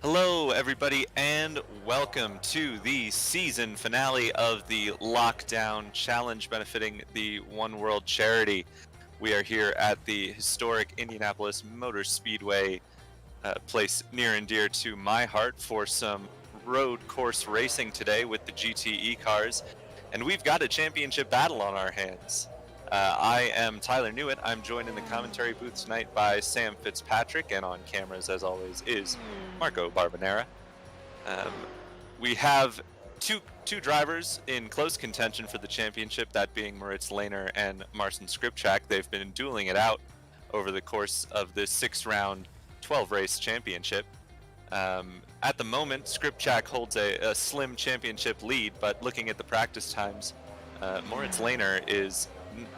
Hello, everybody, and welcome to the season finale of the Lockdown Challenge benefiting the One World charity. We are here at the historic Indianapolis Motor Speedway place near and dear to my heart for some road course racing today with the GTE cars, and we've got a championship battle on our hands. I am Tyler Newitt. I'm joined in the commentary booth tonight by Sam Fitzpatrick, and on cameras, as always, is Marco Barbanera. We have two drivers in close contention for the championship, that being Moritz Lehner and Marcin Skripczak. They've been dueling it out over the course of this 6-round, 12-race championship. At the moment, Skripczak holds a slim championship lead, but looking at the practice times, Moritz Lehner is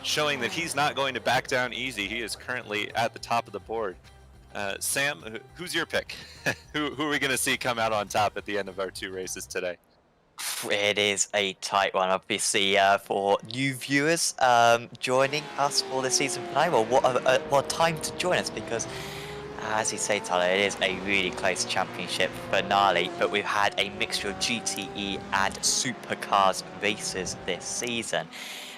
showing that he's not going to back down easy. He is currently at the top of the board. Sam, who's your pick? who are we going to see come out on top at the end of our 2 races today? It is a tight one, obviously, for new viewers joining us for the season finale. Well, what time to join us, because, as you say, Tyler, it is a really close championship finale, but we've had a mixture of GTE and supercars races this season.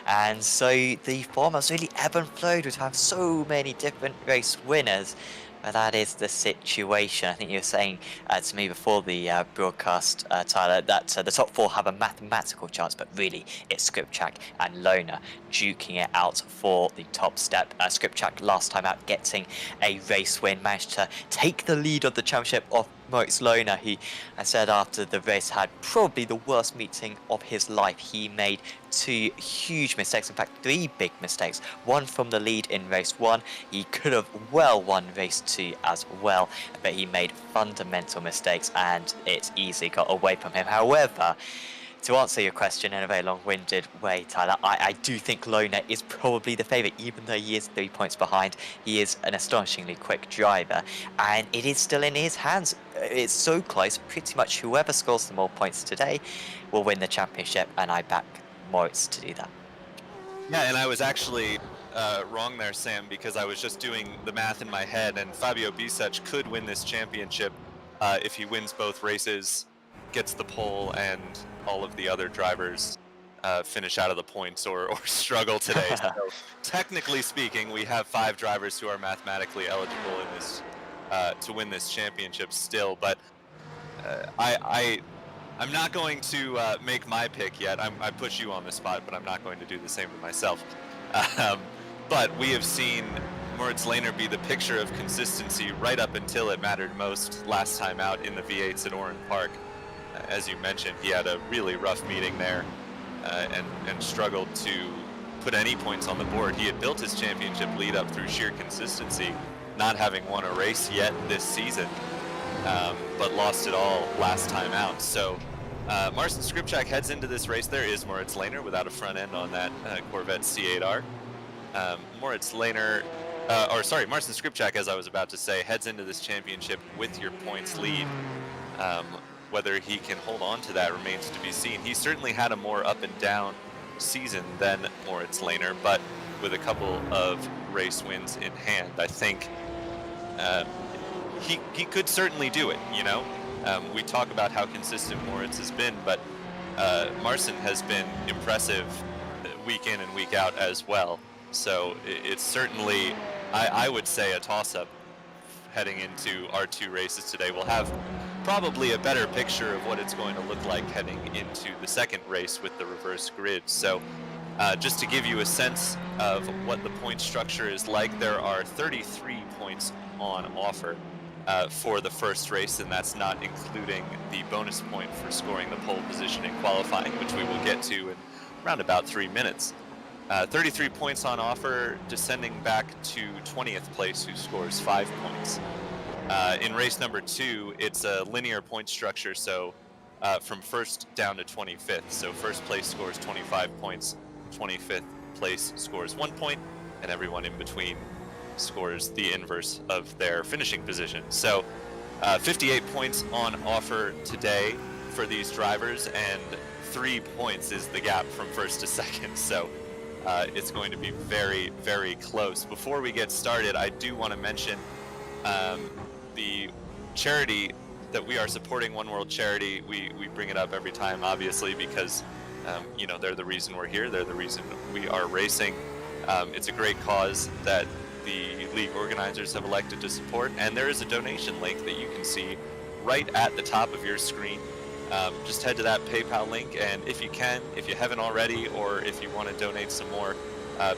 And so the form has really ebb and flowed. We've had so many different race winners. But that is the situation. I think you were saying to me before the broadcast, Tyler, that the top 4 have a mathematical chance, but really it's Skripczak and Lehner duking it out for the top step. Skripczak last time out getting a race win, managed to take the lead of the championship off Moritz Lehner, who I said after the race had probably the worst meeting of his life. He made 2 huge mistakes, in fact 3 big mistakes. One from the lead in race 1, he could have well won race 2 as well, but he made fundamental mistakes and it easily got away from him. However, to answer your question in a very long-winded way, Tyler, I do think Lehner is probably the favourite, even though he is 3 points behind. He is an astonishingly quick driver, and it is still in his hands. It's so close, pretty much whoever scores the more points today will win the championship, and I back Moritz to do that. Yeah, and I was actually wrong there, Sam, because I was just doing the math in my head, and Fabio Bisec could win this championship if he wins both races, gets the pole, and all of the other drivers finish out of the points or struggle today. So technically speaking, we have 5 drivers who are mathematically eligible in this to win this championship still. But I'm not going to make my pick yet. I put you on the spot, but I'm not going to do the same to myself. But we have seen Moritz Lehner be the picture of consistency right up until it mattered most last time out in the V8s at Oran Park. As you mentioned, he had a really rough meeting there and struggled to put any points on the board. He had built his championship lead up through sheer consistency, not having won a race yet this season, but lost it all last time out. So Marcin Skripczak heads into this race. There is Moritz Lehner without a front end on that Corvette C8R. Marcin Skripczak, as I was about to say, heads into this championship with your points lead. Whether he can hold on to that remains to be seen. He certainly had a more up and down season than Moritz Lehner, but with a couple of race wins in hand, I think he could certainly do it, you know? We talk about how consistent Moritz has been, but Marcin has been impressive week in and week out as well. So it's certainly, I would say, a toss-up heading into our 2 races today. We'll have probably a better picture of what it's going to look like heading into the second race with the reverse grid. So just to give you a sense of what the point structure is like, there are 33 points on offer for the first race, and that's not including the bonus point for scoring the pole position in qualifying, which we will get to in around about 3 minutes. 33 points on offer, descending back to 20th place, who scores 5 points. In race number 2, it's a linear point structure, so from first down to 25th. So first place scores 25 points, 25th place scores 1 point, and everyone in between scores the inverse of their finishing position. So 58 points on offer today for these drivers, and 3 points is the gap from first to second. So it's going to be very, very close. Before we get started, I do want to mention the charity that we are supporting, One World Charity. We bring it up every time, obviously, because they're the reason we're here. They're the reason we are racing. It's a great cause that the league organizers have elected to support, and there is a donation link that you can see right at the top of your screen. Just head to that PayPal link, and if you haven't already, or if you want to donate some more,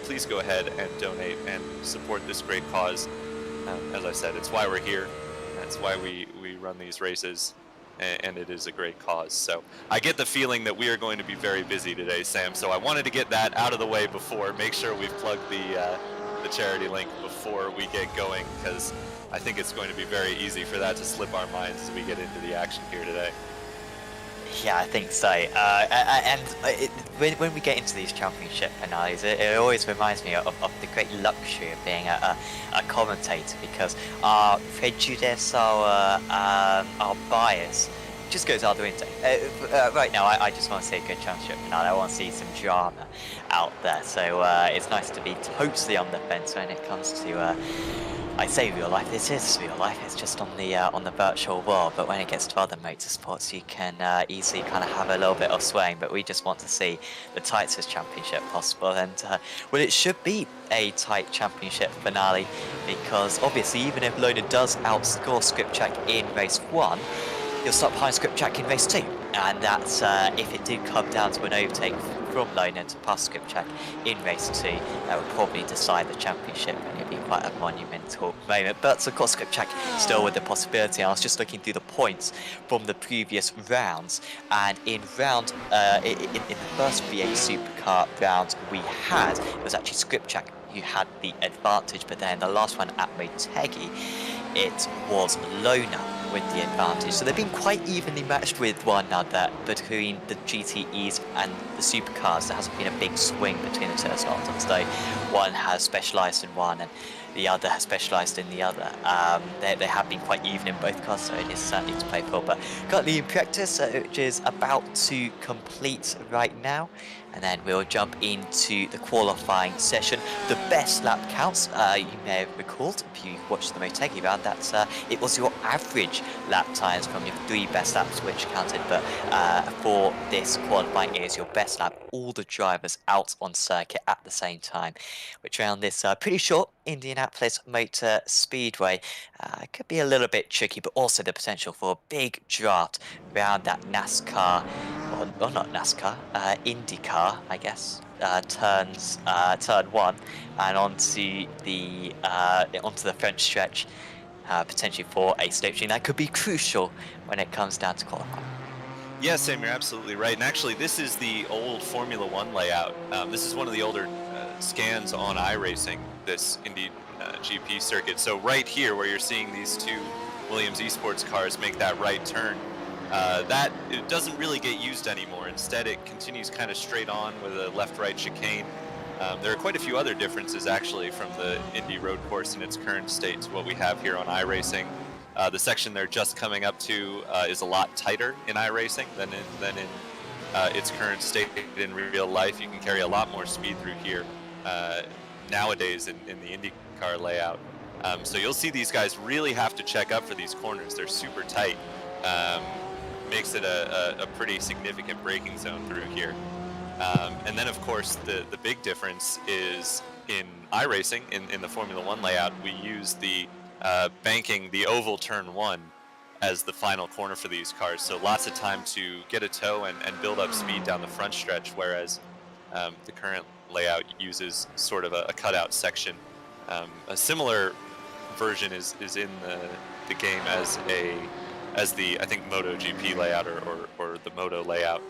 please go ahead and donate and support this great cause. As I said, it's why we're here. That's why we run these races, and it is a great cause. So I get the feeling that we are going to be very busy today, Sam. So I wanted to get that out of the way before, make sure we've plugged the charity link before we get going, because I think it's going to be very easy for that to slip our minds as we get into the action here today. Yeah, I think so. When we get into these championship finales, it always reminds me of the great luxury of being a commentator, because our prejudice, our bias just goes out the window. Right now, I just want to see a good championship finale. I want to see some drama out there. So it's nice to be totally on the fence when it comes to. I say real life, this is real life, it's just on the virtual world, but when it gets to other motorsports, you can easily kind of have a little bit of swaying, but we just want to see the tightest championship possible, and well, it should be a tight championship finale, because obviously, even if Lona does outscore Scriptcheck in race 1, he'll start behind Scriptcheck in race 2, and that's if it did come down to an overtake from Lona to pass Scriptcheck in race 2, that would probably decide the championship, and it'd be quite a monumental moment. But of course, Scriptcheck still with the possibility. I was just looking through the points from the previous rounds, and in round in the first V8 Supercar round we had, it was actually Scriptcheck who had the advantage, but then the last one at Motegi, it was Lona with the advantage. So they've been quite evenly matched with one another between the GTEs and the supercars. There hasn't been a big swing between the two, as though one has specialised in one and the other has specialised in the other. They have been quite even in both cars, so it is certainly to play for. But currently in practice, which is about to complete right now, and then we'll jump into the qualifying session. The best lap counts, you may have recalled if you watched the Motegi round, that it was your average lap times from your 3 best laps which counted, but for this qualifying, it is your best lap, all the drivers out on circuit at the same time, which around this pretty short Indianapolis Motor Speedway could be a little bit tricky, but also the potential for a big draft around that NASCAR, or not NASCAR, IndyCar, I guess, turn 1 and onto the French stretch, potentially for a slipstream that could be crucial when it comes down to qualifying. Yeah, Sam, you're absolutely right. And actually, this is the old Formula One layout. This is one of the older scans on iRacing, this Indy GP circuit. So right here, where you're seeing these 2 Williams eSports cars make that right turn, that it doesn't really get used anymore. Instead, it continues kind of straight on with a left-right chicane. There are quite a few other differences, actually, from the Indy road course in its current state to what we have here on iRacing. The section they're just coming up to is a lot tighter in iRacing than in its current state in real life. You can carry a lot more speed through here nowadays in the IndyCar layout. So you'll see these guys really have to check up for these corners. They're super tight. Makes it a pretty significant braking zone through here. And then, of course, the big difference is in iRacing, in the Formula One layout, we use the banking the oval turn 1 as the final corner for these cars. So lots of time to get a tow and build up speed down the front stretch, whereas the current layout uses sort of a cutout section. A similar version is in the game as the I think MotoGP layout or the Moto layout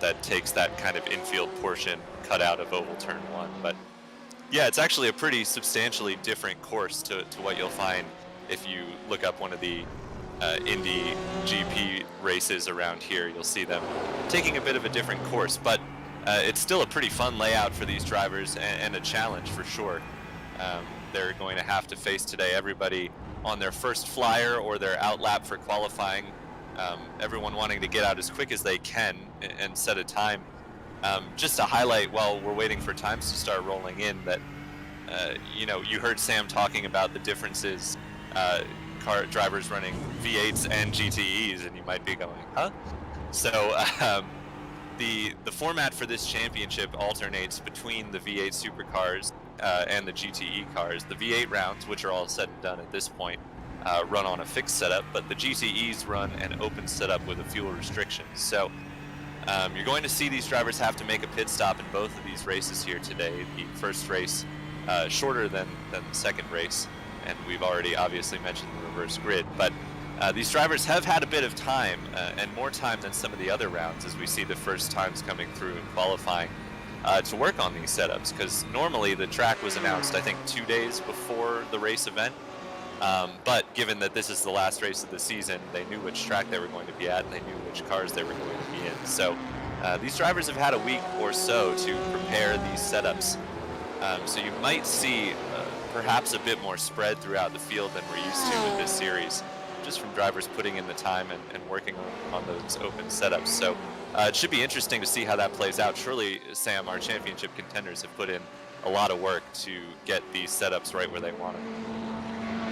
that takes that kind of infield portion cut out of oval turn 1. But yeah, it's actually a pretty substantially different course to what you'll find if you look up one of the Indy GP races around here. You'll see them taking a bit of a different course, but it's still a pretty fun layout for these drivers and a challenge for sure. They're going to have to face today everybody on their first flyer or their outlap for qualifying. Everyone wanting to get out as quick as they can and set a time. Just to highlight while we're waiting for times to start rolling in that, you heard Sam talking about the differences, car drivers running V8s and GTEs, and you might be going, huh? So the format for this championship alternates between the V8 supercars and the GTE cars. The V8 rounds, which are all said and done at this point, run on a fixed setup, but the GTEs run an open setup with a fuel restriction. So you're going to see these drivers have to make a pit stop in both of these races here today. The first race shorter than the second race, and we've already obviously mentioned the reverse grid, but these drivers have had a bit of time, and more time than some of the other rounds, as we see the first times coming through in qualifying to work on these setups, because normally the track was announced, I think, 2 days before the race event. But given that this is the last race of the season, they knew which track they were going to be at, and they knew which cars they were going to be in. So these drivers have had a week or so to prepare these setups. So you might see perhaps a bit more spread throughout the field than we're used to with this series, just from drivers putting in the time and working on those open setups. So it should be interesting to see how that plays out. Surely, Sam, our championship contenders have put in a lot of work to get these setups right where they want them.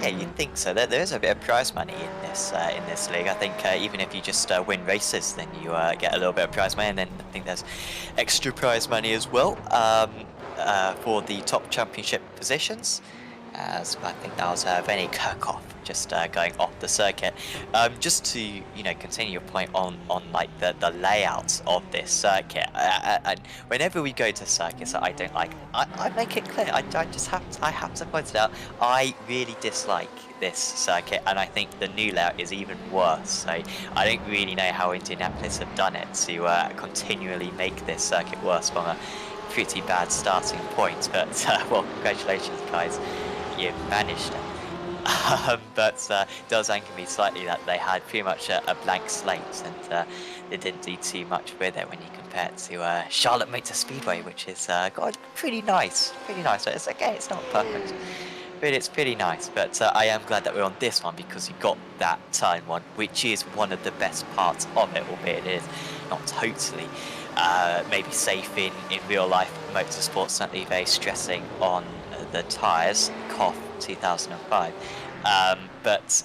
Yeah, you'd think so. There's a bit of prize money in this league. I think even if you just win races, then you get a little bit of prize money, and then I think there's extra prize money as well for the top championship positions. As I think that was Kenton Cook just going off the circuit. Just to continue your point on like the layouts of this circuit. And whenever we go to circuits that I don't like, I make it clear. I have to point it out. I really dislike this circuit, and I think the new layout is even worse. So I don't really know how Indianapolis have done it to continually make this circuit worse from a pretty bad starting point. But well, congratulations, guys. You managed it. But it does anger me slightly that they had pretty much a blank slate, and they didn't do too much with it when you compare it to Charlotte Motor Speedway, which is got pretty nice. It's okay, it's not perfect, but it's pretty nice. But I am glad that we're on this one, because you got that turn one, which is one of the best parts of it, albeit it is not totally maybe safe in real life motorsport. Certainly very stressing on the tyres, cough 2005, but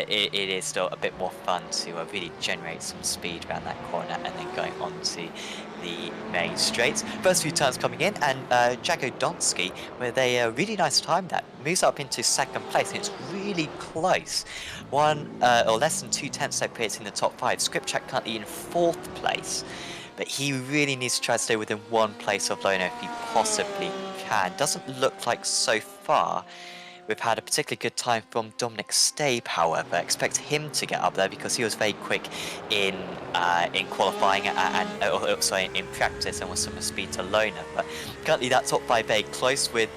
it is still a bit more fun to really generate some speed around that corner and then going on to the main straights. First few turns coming in, and Jago Donsky with a really nice time that moves up into second place, and it's really close. One or less than 2/10 separating the top five. Scriptchat currently in fourth place, but he really needs to try to stay within one place of Lono if he possibly can. Doesn't look like so far we've had a particularly good time from Dominic Stabe, however. Expect him to get up there because he was very quick in qualifying and also in practice, and was some speed to Loner. But currently that top five very close with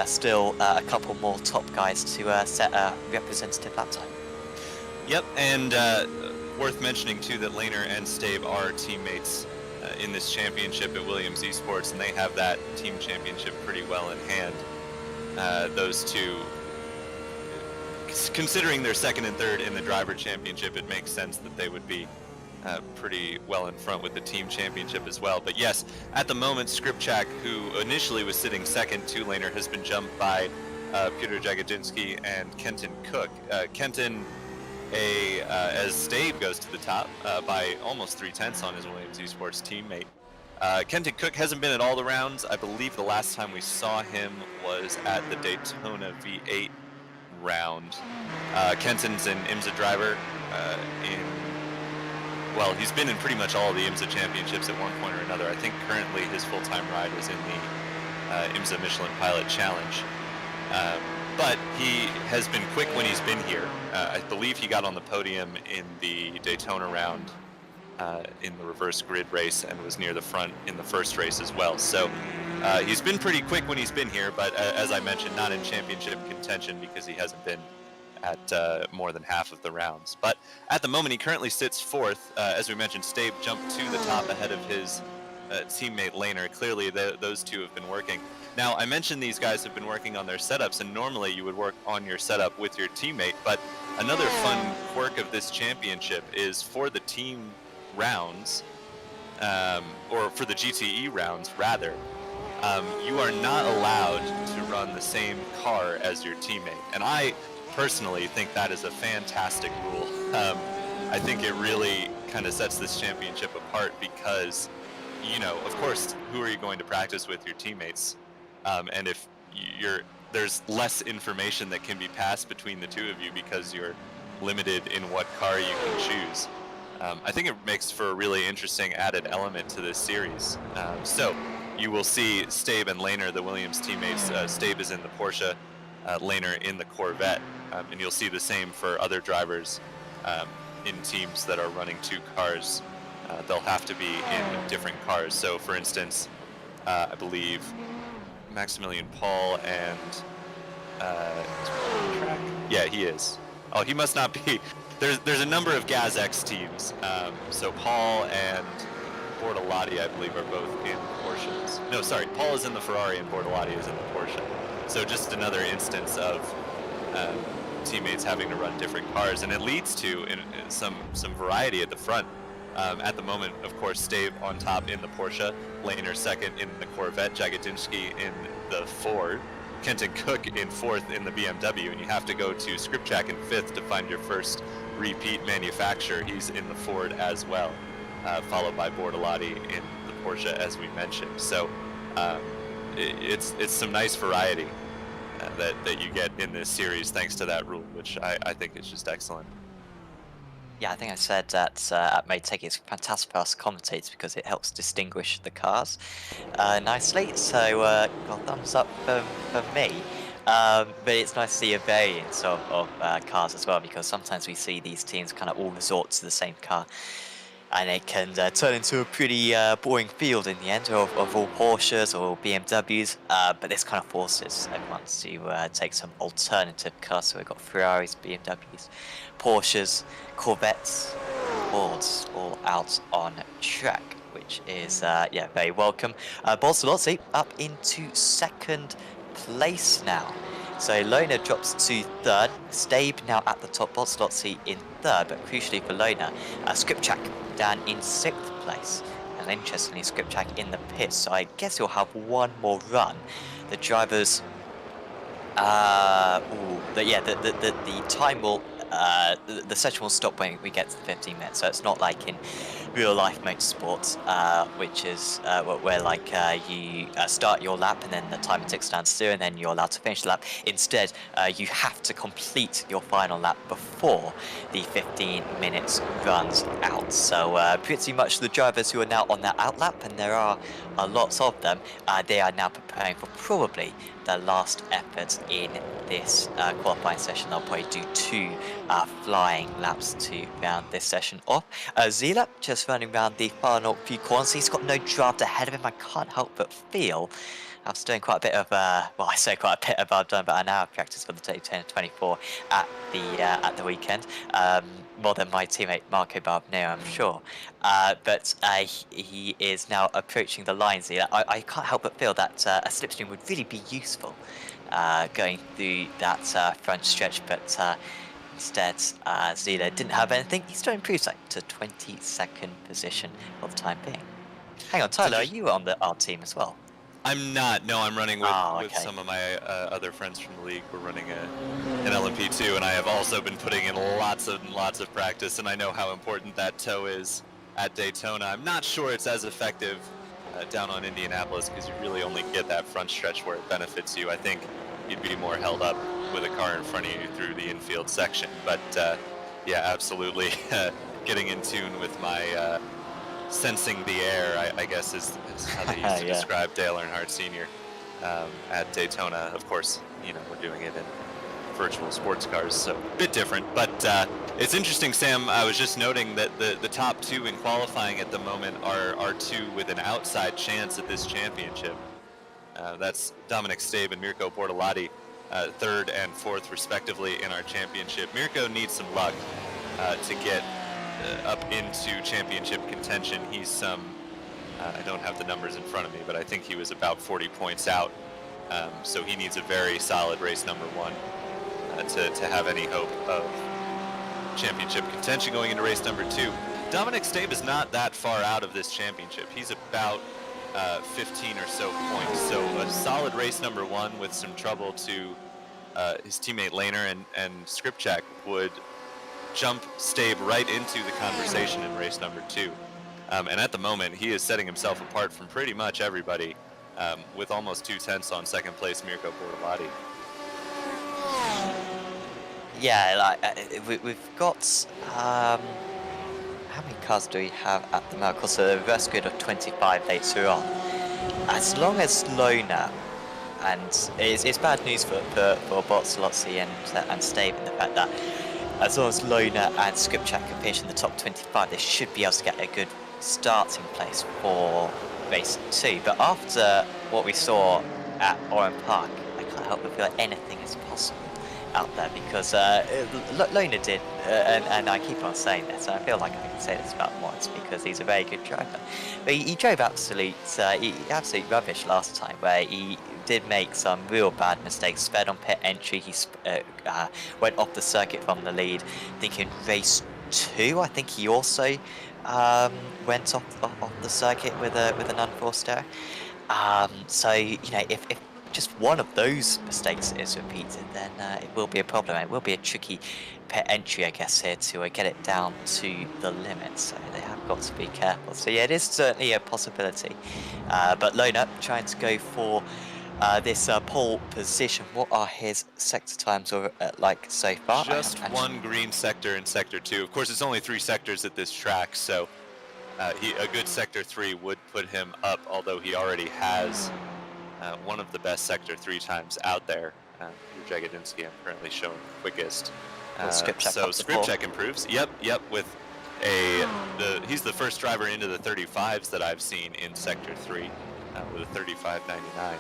still a couple more top guys to set a representative lap time. Yep, and worth mentioning too that Lehner and Stabe are teammates in this championship at Williams eSports, and they have that team championship pretty well in hand. Those two, considering they're second and third in the driver championship, it makes sense that they would be pretty well in front with the team championship as well. But yes, at the moment, Skripchak, who initially was sitting second to Lehner, has been jumped by Peter Jagodzinski and Kenton Cook. Kenton, as Stabe goes to the top by almost 3/10 on his Williams eSports teammate. Kenton Cook hasn't been at all the rounds. I believe the last time we saw him was at the Daytona V8 round. Kenton's an IMSA driver well, he's been in pretty much all of the IMSA championships at one point or another. I think currently his full-time ride is in the IMSA Michelin Pilot Challenge. But he has been quick when he's been here. I believe he got on the podium in the Daytona round in the reverse grid race, and was near the front in the first race as well. So he's been pretty quick when he's been here, but as I mentioned, not in championship contention because he hasn't been at more than half of the rounds. But at the moment, he currently sits fourth. As we mentioned, Stabe jumped to the top ahead of his teammate Lehner. Clearly, those two have been working. Now, I mentioned these guys have been working on their setups, and normally you would work on your setup with your teammate, but another fun quirk of this championship is for the team rounds, or for the GTE rounds, rather, you are not allowed to run the same car as your teammate. And I personally think that is a fantastic rule. I think it really kind of sets this championship apart because, you know, of course, who are you going to practice with? Your teammates. and if there's less information that can be passed between the two of you because you're limited in what car you can choose. I think it makes for a really interesting added element to this series. So you will see Stabe and Lehner, the Williams teammates. Stabe is in the Porsche, Lehner in the Corvette, and you'll see the same for other drivers in teams that are running two cars. They'll have to be in different cars. So for instance, I believe Maximilian Paul and yeah, he is. Oh, he must not be. There's a number of GazX teams. So Paul and Bortolotti, I believe, are both in Porsches. No, sorry, Paul is in the Ferrari and Bortolotti is in the Porsche. So just another instance of teammates having to run different cars, and it leads to some variety at the front. At the moment, of course, Stabe on top in the Porsche, Lehner second in the Corvette, Jagodinski in the Ford, Kenton Cook in fourth in the BMW, and you have to go to Skripczak in fifth to find your first repeat manufacturer. He's in the Ford as well, followed by Bortolotti in the Porsche, as we mentioned. So it's some nice variety that you get in this series thanks to that rule, which I think is just excellent. Yeah, I think I said that at Maytake it's fantastic for us commentators because it helps distinguish the cars nicely. So got thumbs up for me. But it's nice to see a variance of cars as well, because sometimes we see these teams kind of all resort to the same car, and it can turn into a pretty boring field in the end of all Porsches or BMWs. But this kind of forces everyone to take some alternative cars. So we've got Ferraris, BMWs, Porsches, Corvettes, Fords, all out on track, which is yeah, very welcome. Bortolotti up into second place now. So Lehner drops to third, Stabe now at the top, Bortolotti in third, but crucially for Lehner, Skripczak down in sixth place. And interestingly, Skripczak in the pits, so I guess he'll have one more run. The drivers, the time will, the session will stop when we get to the 15 minutes, so it's not like in real life motorsports, which is where like you start your lap and then the timer ticks down to 0 and then you're allowed to finish the lap. Instead, you have to complete your final lap before the 15 minutes runs out. So pretty much the drivers who are now on that out lap, and there are lots of them, they are now preparing for probably their last effort in this qualifying session. They'll probably do 2 flying laps to round this session off. Zila just running around the final few corners. He's got no draft ahead of him. I can't help but feel I was doing quite a bit of, well, I say quite a bit of, I've done about an hour of practice for the Daytona 24 at the weekend. More than my teammate Marco Barbonero, I'm sure. But he is now approaching the lines here. I can't help but feel that a slipstream would really be useful going through that front stretch, but instead Zila didn't have anything. He still improves to 22nd position for the time being. Hang on, Tyler, are you on our team as well? I'm not. No, I'm running with, okay. with some of my other friends from the league. We're running an LMP2, and I have also been putting in lots of practice, and I know how important that toe is at Daytona. I'm not sure it's as effective down on Indianapolis, because you really only get that front stretch where it benefits you. I think you'd be more held up with a car in front of you through the infield section. But yeah, absolutely getting in tune with my sensing the air, I guess is how they used to describe Dale Earnhardt Sr. At Daytona. Of course, you know, we're doing it in virtual sports cars, so a bit different. But it's interesting, Sam, I was just noting that the top 2 in qualifying at the moment are 2 with an outside chance at this championship. That's Dominic Stabe and Mirko Bortolotti, 3rd and 4th respectively in our championship. Mirko needs some luck to get up into championship contention. He's some, I don't have the numbers in front of me, but I think he was about 40 points out. So he needs a very solid race number 1 to have any hope of championship contention going into race number 2. Dominic Stabe is not that far out of this championship. He's about 15 or so points. So a solid race number 1 with some trouble to his teammate Lehner and Skripczak would jump Stabe right into the conversation in race number 2. And at the moment, he is setting himself apart from pretty much everybody with almost 2/10 on second place Mirko Bortolotti. Yeah, like we've got how many cars do we have at the moment? Because the reverse grid of 25 later on. As long as Lona, and it's bad news for Bortolozzi and Stave in the fact that as long as Lona and Skripchak can finish in the top 25, they should be able to get a good starting place for race 2. But after what we saw at Oran Park, I can't help but feel like anything is possible out there because Lona did, and I keep on saying this, and I feel like I can say this about Moritz because he's a very good driver. But he drove absolute rubbish last time, where he did make some real bad mistakes. Sped on pit entry, he went off the circuit from the lead. I think in race 2, I think he also went off the circuit with an unforced error. So if just one of those mistakes is repeated, then it will be a problem. It will be a tricky pit entry, I guess, here to get it down to the limit. So they have got to be careful. So yeah, it is certainly a possibility. But Lona trying to go for this pole position. What are his sector times like so far? Just one green sector in sector 2. Of course, it's only 3 sectors at this track, so a good sector 3 would put him up, although he already has one of the best sector 3 times out there. Peter Jagodinsky, I'm currently showing quickest. So Skripchak improves. Yep. With he's the first driver into the 35s that I've seen in sector 3 with a 35.99.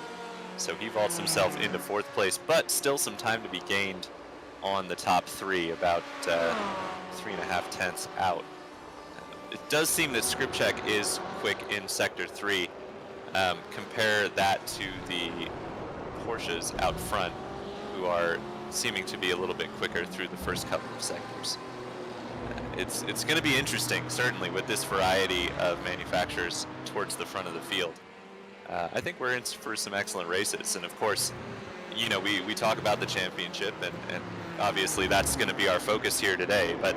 So he vaults himself into 4th place, but still some time to be gained on the top 3, about 3.5 tenths out. It does seem that Skripchak is quick in sector 3. Compare that to the Porsches out front, who are seeming to be a little bit quicker through the first couple of sectors. It's going to be interesting, certainly, with this variety of manufacturers towards the front of the field. I think we're in for some excellent races, and of course, we talk about the championship, and obviously that's going to be our focus here today. But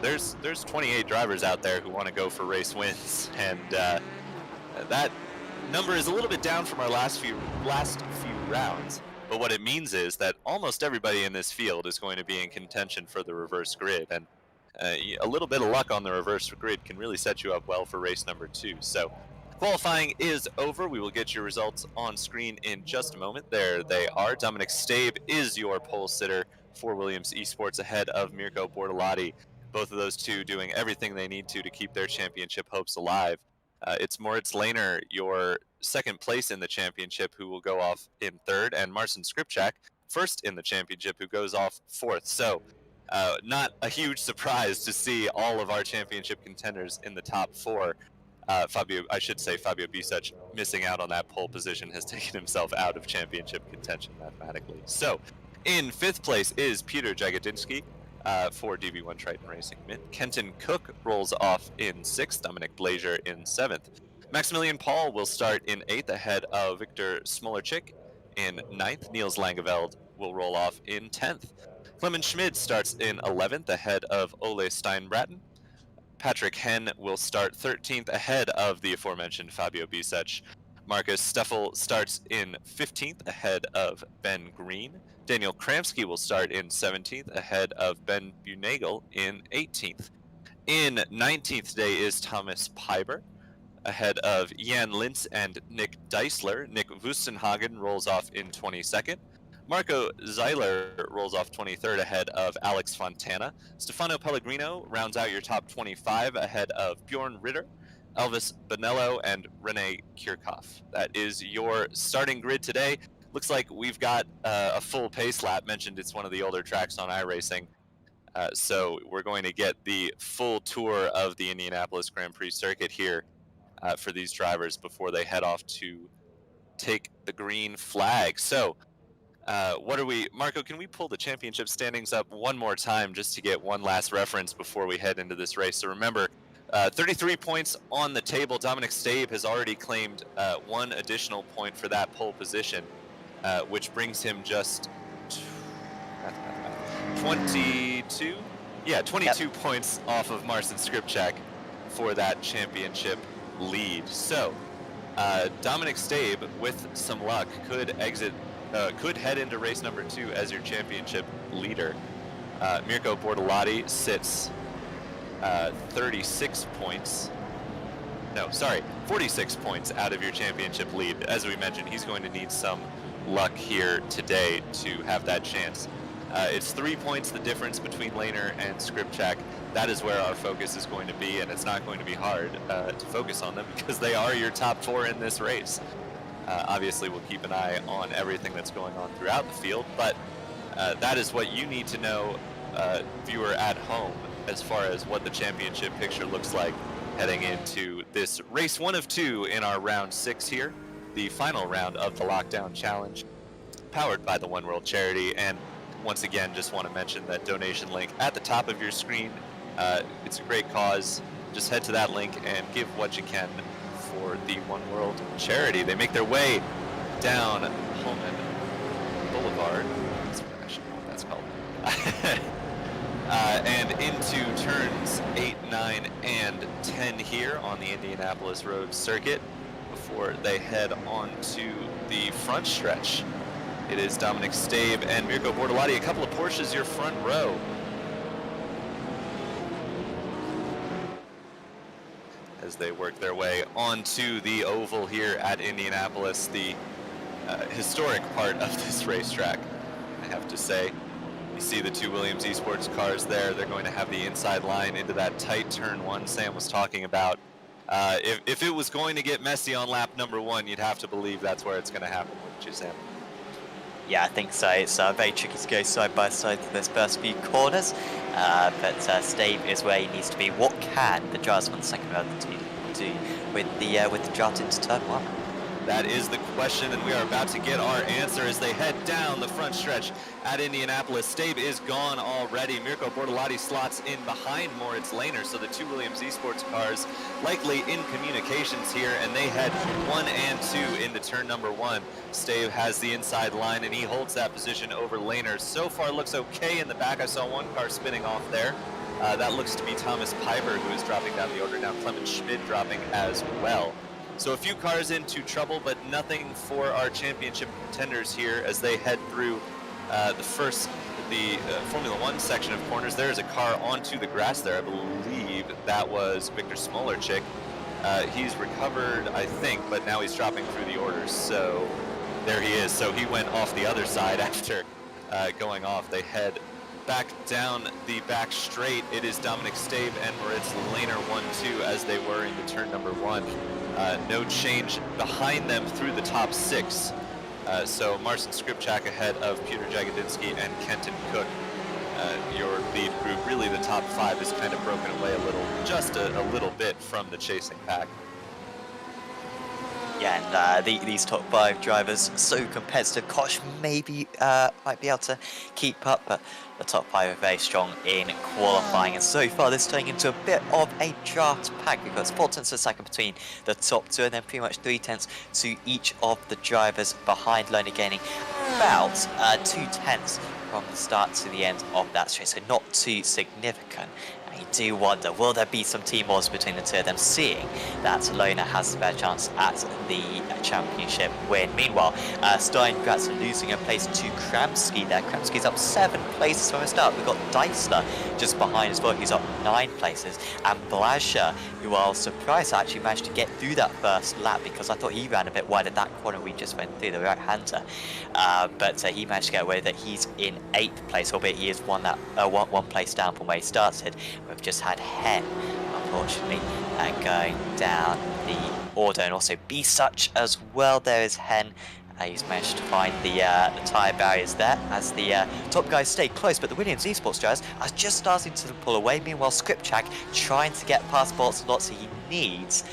there's 28 drivers out there who want to go for race wins, and that number is a little bit down from our last few rounds. But what it means is that almost everybody in this field is going to be in contention for the reverse grid, and a little bit of luck on the reverse grid can really set you up well for race number 2. So qualifying is over. We will get your results on screen in just a moment. There they are. Dominic Stabe is your pole sitter for Williams eSports ahead of Mirko Bortolotti. Both of those two doing everything they need to keep their championship hopes alive. It's Moritz Lehner, your second place in the championship, who will go off in 3rd, and Marcin Skripchak, first in the championship, who goes off 4th. So not a huge surprise to see all of our championship contenders in the top 4. Fabio Bisuch, missing out on that pole position, has taken himself out of championship contention mathematically. So in 5th place is Peter Jagodinsky for DB1 Triton Racing. Kenton Cook rolls off in 6th, Dominic Blazier in 7th. Maximilian Paul will start in 8th ahead of Victor Smolarczyk in 9th. Niels Langeveld will roll off in 10th. Clemens Schmid starts in 11th ahead of Ole Steinbraten. Patrick Henn will start 13th ahead of the aforementioned Fabio Bisuch. Marcus Steffel starts in 15th ahead of Ben Green. Daniel Kramsky will start in 17th ahead of Ben Bunagel in 18th. In 19th today is Thomas Piber ahead of Jan Lintz and Nick Deisler. Nick Wustenhagen rolls off in 22nd. Marco Zeiler rolls off 23rd ahead of Alex Fontana. Stefano Pellegrino rounds out your top 25 ahead of Bjorn Ritter, Elvis Bonello, and Rene Kirchhoff. That is your starting grid today. Looks like we've got a full pace lap. Mentioned it's one of the older tracks on iRacing. So we're going to get the full tour of the Indianapolis Grand Prix circuit here for these drivers before they head off to take the green flag. So Marco, can we pull the championship standings up one more time just to get one last reference before we head into this race? So remember, 33 points on the table. Dominic Stabe has already claimed 1 additional point for that pole position, which brings him just 22? Yeah, 22 points off of Marcin Skripchak for that championship lead. So Dominic Stabe, with some luck, could head into race number 2 as your championship leader. Mirko Bortolotti sits 36 points. No, sorry, 46 points out of your championship lead. As we mentioned, he's going to need some luck here today to have that chance. It's 3 points the difference between Laner and Skripchak. That is where our focus is going to be, and it's not going to be hard to focus on them because they are your top 4 in this race. Obviously, we'll keep an eye on everything that's going on throughout the field, but that is what you need to know, viewer at home, as far as what the championship picture looks like heading into this race 1 of 2 in our round 6 here, the final round of the Lockdown Challenge, powered by the One World Charity. And once again, just want to mention that donation link at the top of your screen. It's a great cause. Just head to that link and give what you can for the One World Charity. They make their way down Holman Boulevard. That's what that's called. And into turns 8, 9, and 10 here on the Indianapolis Road Circuit before they head on to the front stretch. It is Dominic Stabe and Mirko Bortolotti, a couple of Porsches your front row. As they work their way onto the oval here at Indianapolis, the historic part of this racetrack, I have to say. You see the 2 Williams eSports cars there. They're going to have the inside line into that tight turn 1 Sam was talking about. If it was going to get messy on lap number 1, you'd have to believe that's where it's going to happen, wouldn't you, Sam? Yeah, I think so. It's very tricky to go side by side through those first few corners, but Stave is where he needs to be. What can the drivers on the second round do with the draft into turn 1? That is the question, and we are about to get our answer as they head down the front stretch at Indianapolis. Stabe is gone already. Mirko Bortolotti slots in behind Moritz Lehner, so the 2 Williams eSports cars likely in communications here, and they head 1 and 2 into turn number 1. Stabe has the inside line, and he holds that position over Lehner. So far looks okay in the back. I saw one car spinning off there. That looks to be Thomas Piper, who is dropping down the order. Now Clement Schmid dropping as well. So a few cars into trouble, but nothing for our championship contenders here as they head through the Formula 1 section of corners. There is a car onto the grass there. I believe that was Victor Smolarczyk. He's recovered, I think, but now he's dropping through the orders. So there he is. So he went off the other side after going off. They head back down the back straight. It is Dominic Stabe and Moritz Lehner 1-2 as they were into turn number 1. No change behind them through the top 6. So Marcin Skripchak ahead of Peter Jagodinsky and Kenton Cook. Your lead group, really the top 5 is kind of broken away a little, just a little bit from the chasing pack. Yeah, and these top 5 drivers are so competitive. Koch maybe might be able to keep up, but the top 5 are very strong in qualifying. And so far, this is turning into a bit of a draft pack because 4 tenths a second between the top 2, and then pretty much 3 tenths to each of the drivers behind, Lona gaining about 2 tenths from the start to the end of that straight, so not too significant. You do wonder, will there be some team wars between the 2 of them, seeing that Lona has a better chance at the championship win. Meanwhile, Steingratz losing a place to Kramski there. Kramski's up 7 places from the start. We've got Deisler just behind as well, he's up 9 places. And Blasher, who I was surprised actually managed to get through that first lap because I thought he ran a bit wide at that corner we just went through, the right-hander. But he managed to get away with it. He's in 8th place, albeit he is one place down from where he started. We've just had Hen, unfortunately, going down the order, and also B-Such as well. There is Hen. He's managed to find the tyre barriers there as the top guys stay close, but the Williams eSports drivers are just starting to pull away. Meanwhile, Skripchak trying to get past Boltzolot, so he needs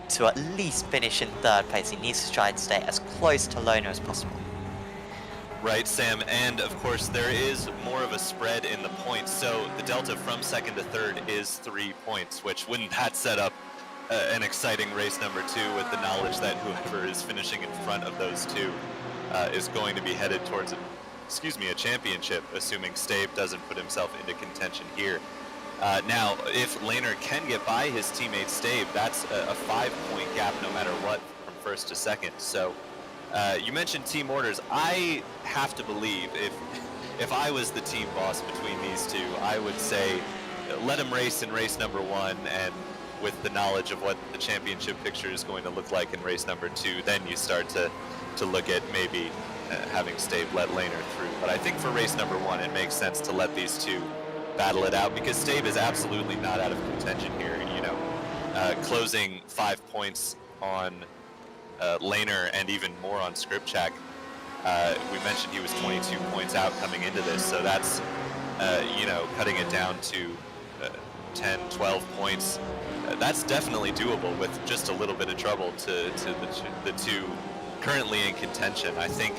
to at least finish in 3rd place. He needs to try and stay as close to Lona as possible. Right, Sam, and of course there is more of a spread in the points, so the delta from 2nd to 3rd is 3 points, which wouldn't that set up an exciting race number 2 with the knowledge that whoever is finishing in front of those 2 is going to be headed towards a championship, assuming Stabe doesn't put himself into contention here. Now, if Lehner can get by his teammate Stabe, that's a 5-point gap no matter what, from first to second. So you mentioned team orders. I have to believe if I was the team boss between these two, I would say let them race in race number 1, and with the knowledge of what the championship picture is going to look like in race number 2, then you start to look at maybe having Stave let Laner through. But I think for race number 1, it makes sense to let these two battle it out, because Stave is absolutely not out of contention here. You know, closing 5 points on Laner and even more on Skripchak. We mentioned he was 22 points out coming into this, so that's you know, cutting it down to 10, 12 points. That's definitely doable with just a little bit of trouble to the two currently in contention. I think,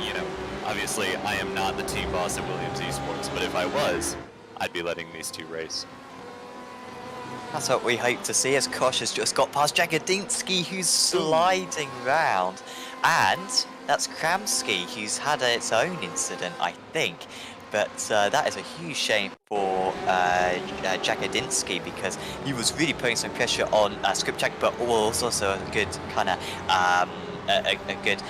you know, obviously I am not the team boss at Williams eSports, but if I was, I'd be letting these two race. That's what we hope to see, as Kosh has just got past Jagodinsky, who's sliding round. And that's Kramsky, who's had its own incident, I think. But that is a huge shame for Jagodinsky, because he was really putting some pressure on Skripchak, but was also a good kind of a good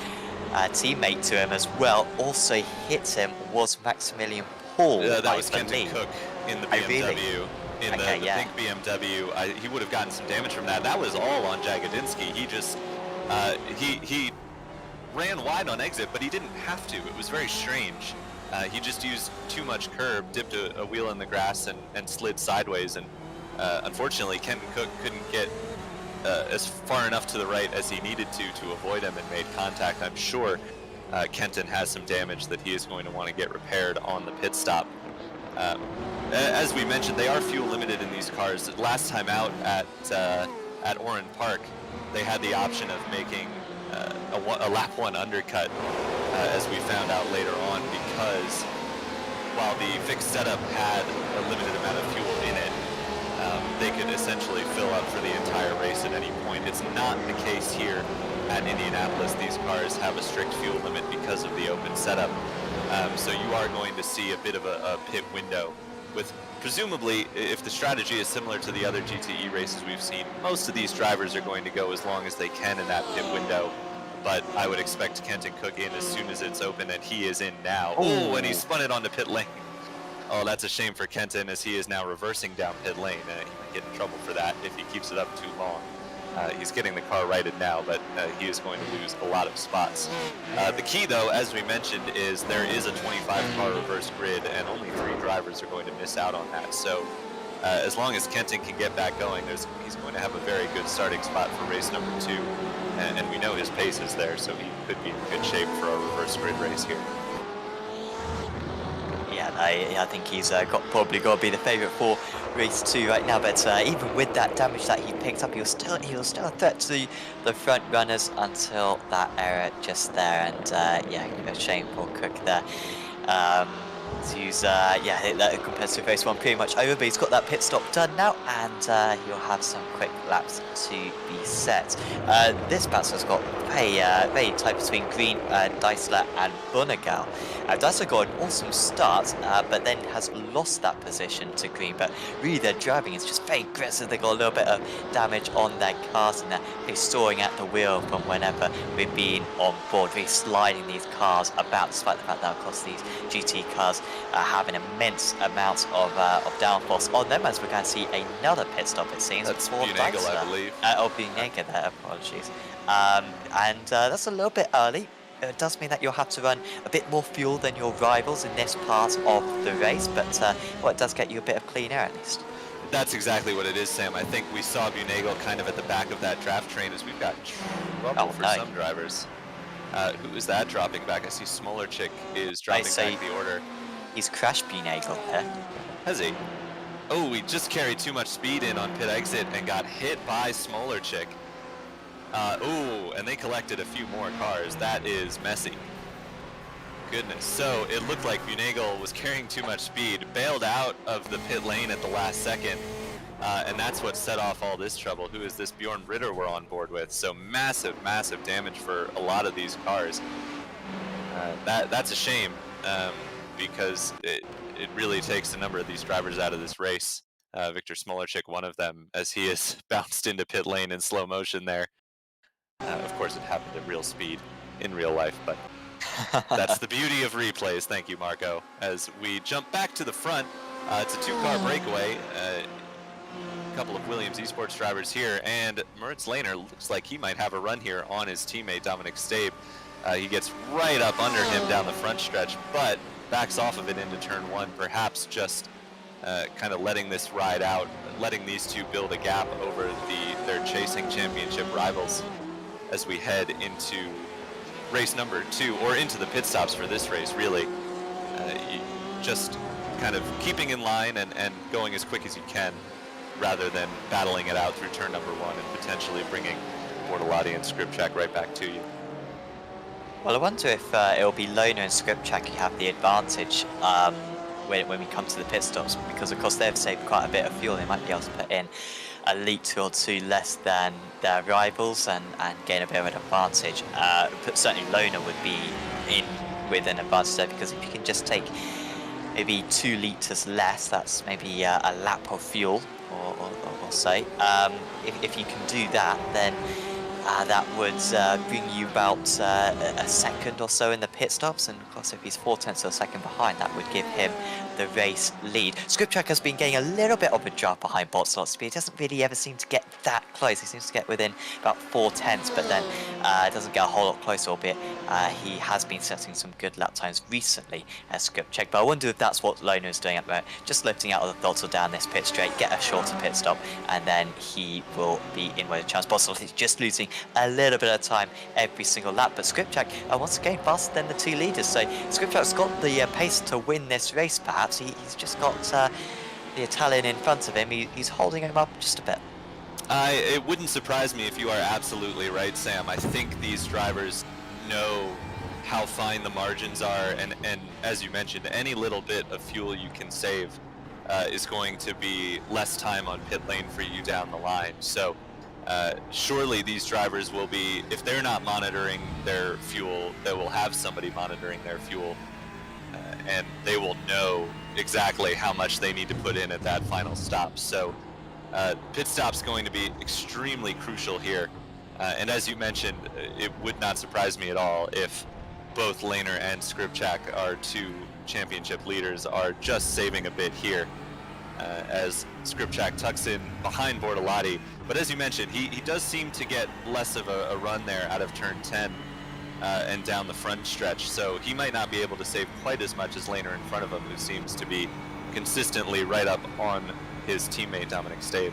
teammate to him as well. Also hit him was Maximilian Paul. That was Kenton Cook in the BMW. Really? In the pink BMW, he would have gotten some damage from that. That was all on Jagodinsky. He just he ran wide on exit, but he didn't have to. It was very strange. He just used too much curb, dipped a wheel in the grass, and slid sideways. And unfortunately, Kenton Cook couldn't get as far enough to the right as he needed to avoid him, and made contact. I'm sure Kenton has some damage that he is going to want to get repaired on the pit stop. As we mentioned, they are fuel limited in these cars. Last time out at Oran Park, they had the option of making a lap 1 undercut, as we found out later on, because while the fixed setup had a limited amount of fuel in it, they could essentially fill up for the entire race at any point. It's not the case here at Indianapolis. These cars have a strict fuel limit because of the open setup. So you are going to see a bit of a pit window, with presumably, if the strategy is similar to the other GTE races we've seen, most of these drivers are going to go as long as they can in that pit window. But I would expect Kenton Cook in as soon as it's open, and he is in now. Oh, and he spun it onto pit lane. Oh, that's a shame for Kenton, as he is now reversing down pit lane. He might get in trouble for that if he keeps it up too long. He's getting the car righted now, but he is going to lose a lot of spots. The key, though, as we mentioned, is there is a 25-car reverse grid, and only 3 drivers are going to miss out on that. So as long as Kenton can get back going, he's going to have a very good starting spot for race number 2. And we know his pace is there, so he could be in good shape for a reverse grid race here. Yeah, I think he's probably got to be the favourite for race 2 right now. But even with that damage that he picked up, he was still a threat to the front runners until that error just there. And yeah, a shame for Cook there. He's yeah, that competitive race 1 pretty much over, but he's got that pit stop done now, and he'll have some quick laps to be set. This battle's got very tight between Green, Deisler and Bunegal. Deisler got an awesome start, but then has lost that position to Green, but really their driving is just very aggressive. They got a little bit of damage on their cars, and they're storing at the wheel from whenever we've been on board, really sliding these cars about, despite the fact that of course these GT cars having immense amounts of downforce on them, as we're going to see another pit stop, it seems. That's Bunegal, I believe. Bunegal there, apologies. And that's a little bit early. It does mean that you'll have to run a bit more fuel than your rivals in this part of the race, but well, it does get you a bit of clean air at least. That's exactly what it is, Sam. I think we saw Bunegal kind of at the back of that draft train, as we've got trouble for some drivers. Who is that dropping back? I see Smolarczyk is dropping back the order. He's crashed Bunegal there. Has he? Oh, he just carried too much speed in on pit exit and got hit by Smolarczyk. Oh, and they collected a few more cars. That is messy. Goodness. So it looked like Bunegal was carrying too much speed, bailed out of the pit lane at the last second, and that's what set off all this trouble. Who is this Bjorn Ritter we're on board with? So massive, massive damage for a lot of these cars. That's a shame, because it really takes a number of these drivers out of this race. Victor Smolarczyk, one of them, as he is bounced into pit lane in slow motion there. Of course, it happened at real speed in real life, but that's the beauty of replays. Thank you, Marco. As we jump back to the front, it's a two-car breakaway. A couple of Williams eSports drivers here, and Moritz Lehner looks like he might have a run here on his teammate Dominic Stabe. He gets right up under him down the front stretch, but backs off of it into turn one, perhaps just kind of letting this ride out, letting these two build a gap over their chasing championship rivals as we head into race number 2, or into the pit stops for this race, really. Just kind of keeping in line and going as quick as you can, rather than battling it out through turn number 1 and potentially bringing Bortolotti and Skripczak right back to you. Well, I wonder if it'll be Lehner and Skripczak who have the advantage when we come to the pit stops, because of course they've saved quite a bit of fuel. They might be able to put in a litre or two less than their rivals and gain a bit of an advantage. But certainly Lehner would be in with an advantage there, because if you can just take maybe 2 litres less, that's maybe a lap of fuel or so. If you can do that, then that would bring you about a second or so in the pit stops, and of course if he's 4/10 of a second behind, that would give him the race lead. Skripczak has been getting a little bit of a draft behind Bortolotti. He doesn't really ever seem to get that close. He seems to get within about 4/10, but then doesn't get a whole lot closer, albeit he has been setting some good lap times recently as Skripczak. But I wonder if that's what Lehner is doing at the moment, just lifting out of the throttle down this pit straight, get a shorter pit stop, and then he will be in with a chance. Bortolotti is just losing a little bit of time every single lap, but Skripczak once again faster than the 2 leaders, so Skripczak's got the pace to win this race. Perhaps he's just got the Italian in front of him. He's holding him up just a bit. It wouldn't surprise me if you are absolutely right, Sam. I think these drivers know how fine the margins are, and as you mentioned, any little bit of fuel you can save is going to be less time on pit lane for you down the line. So surely these drivers will be, if they're not monitoring their fuel, they will have somebody monitoring their fuel, and they will know exactly how much they need to put in at that final stop. So pit stop's going to be extremely crucial here, and as you mentioned, it would not surprise me at all if both Lehner and Skripczak, our 2 championship leaders, are just saving a bit here, as Skripczak tucks in behind Bortolotti. But as you mentioned, he does seem to get less of a run there out of turn 10 and down the front stretch, so he might not be able to save quite as much as Lehner in front of him, who seems to be consistently right up on his teammate Dominic Stabe.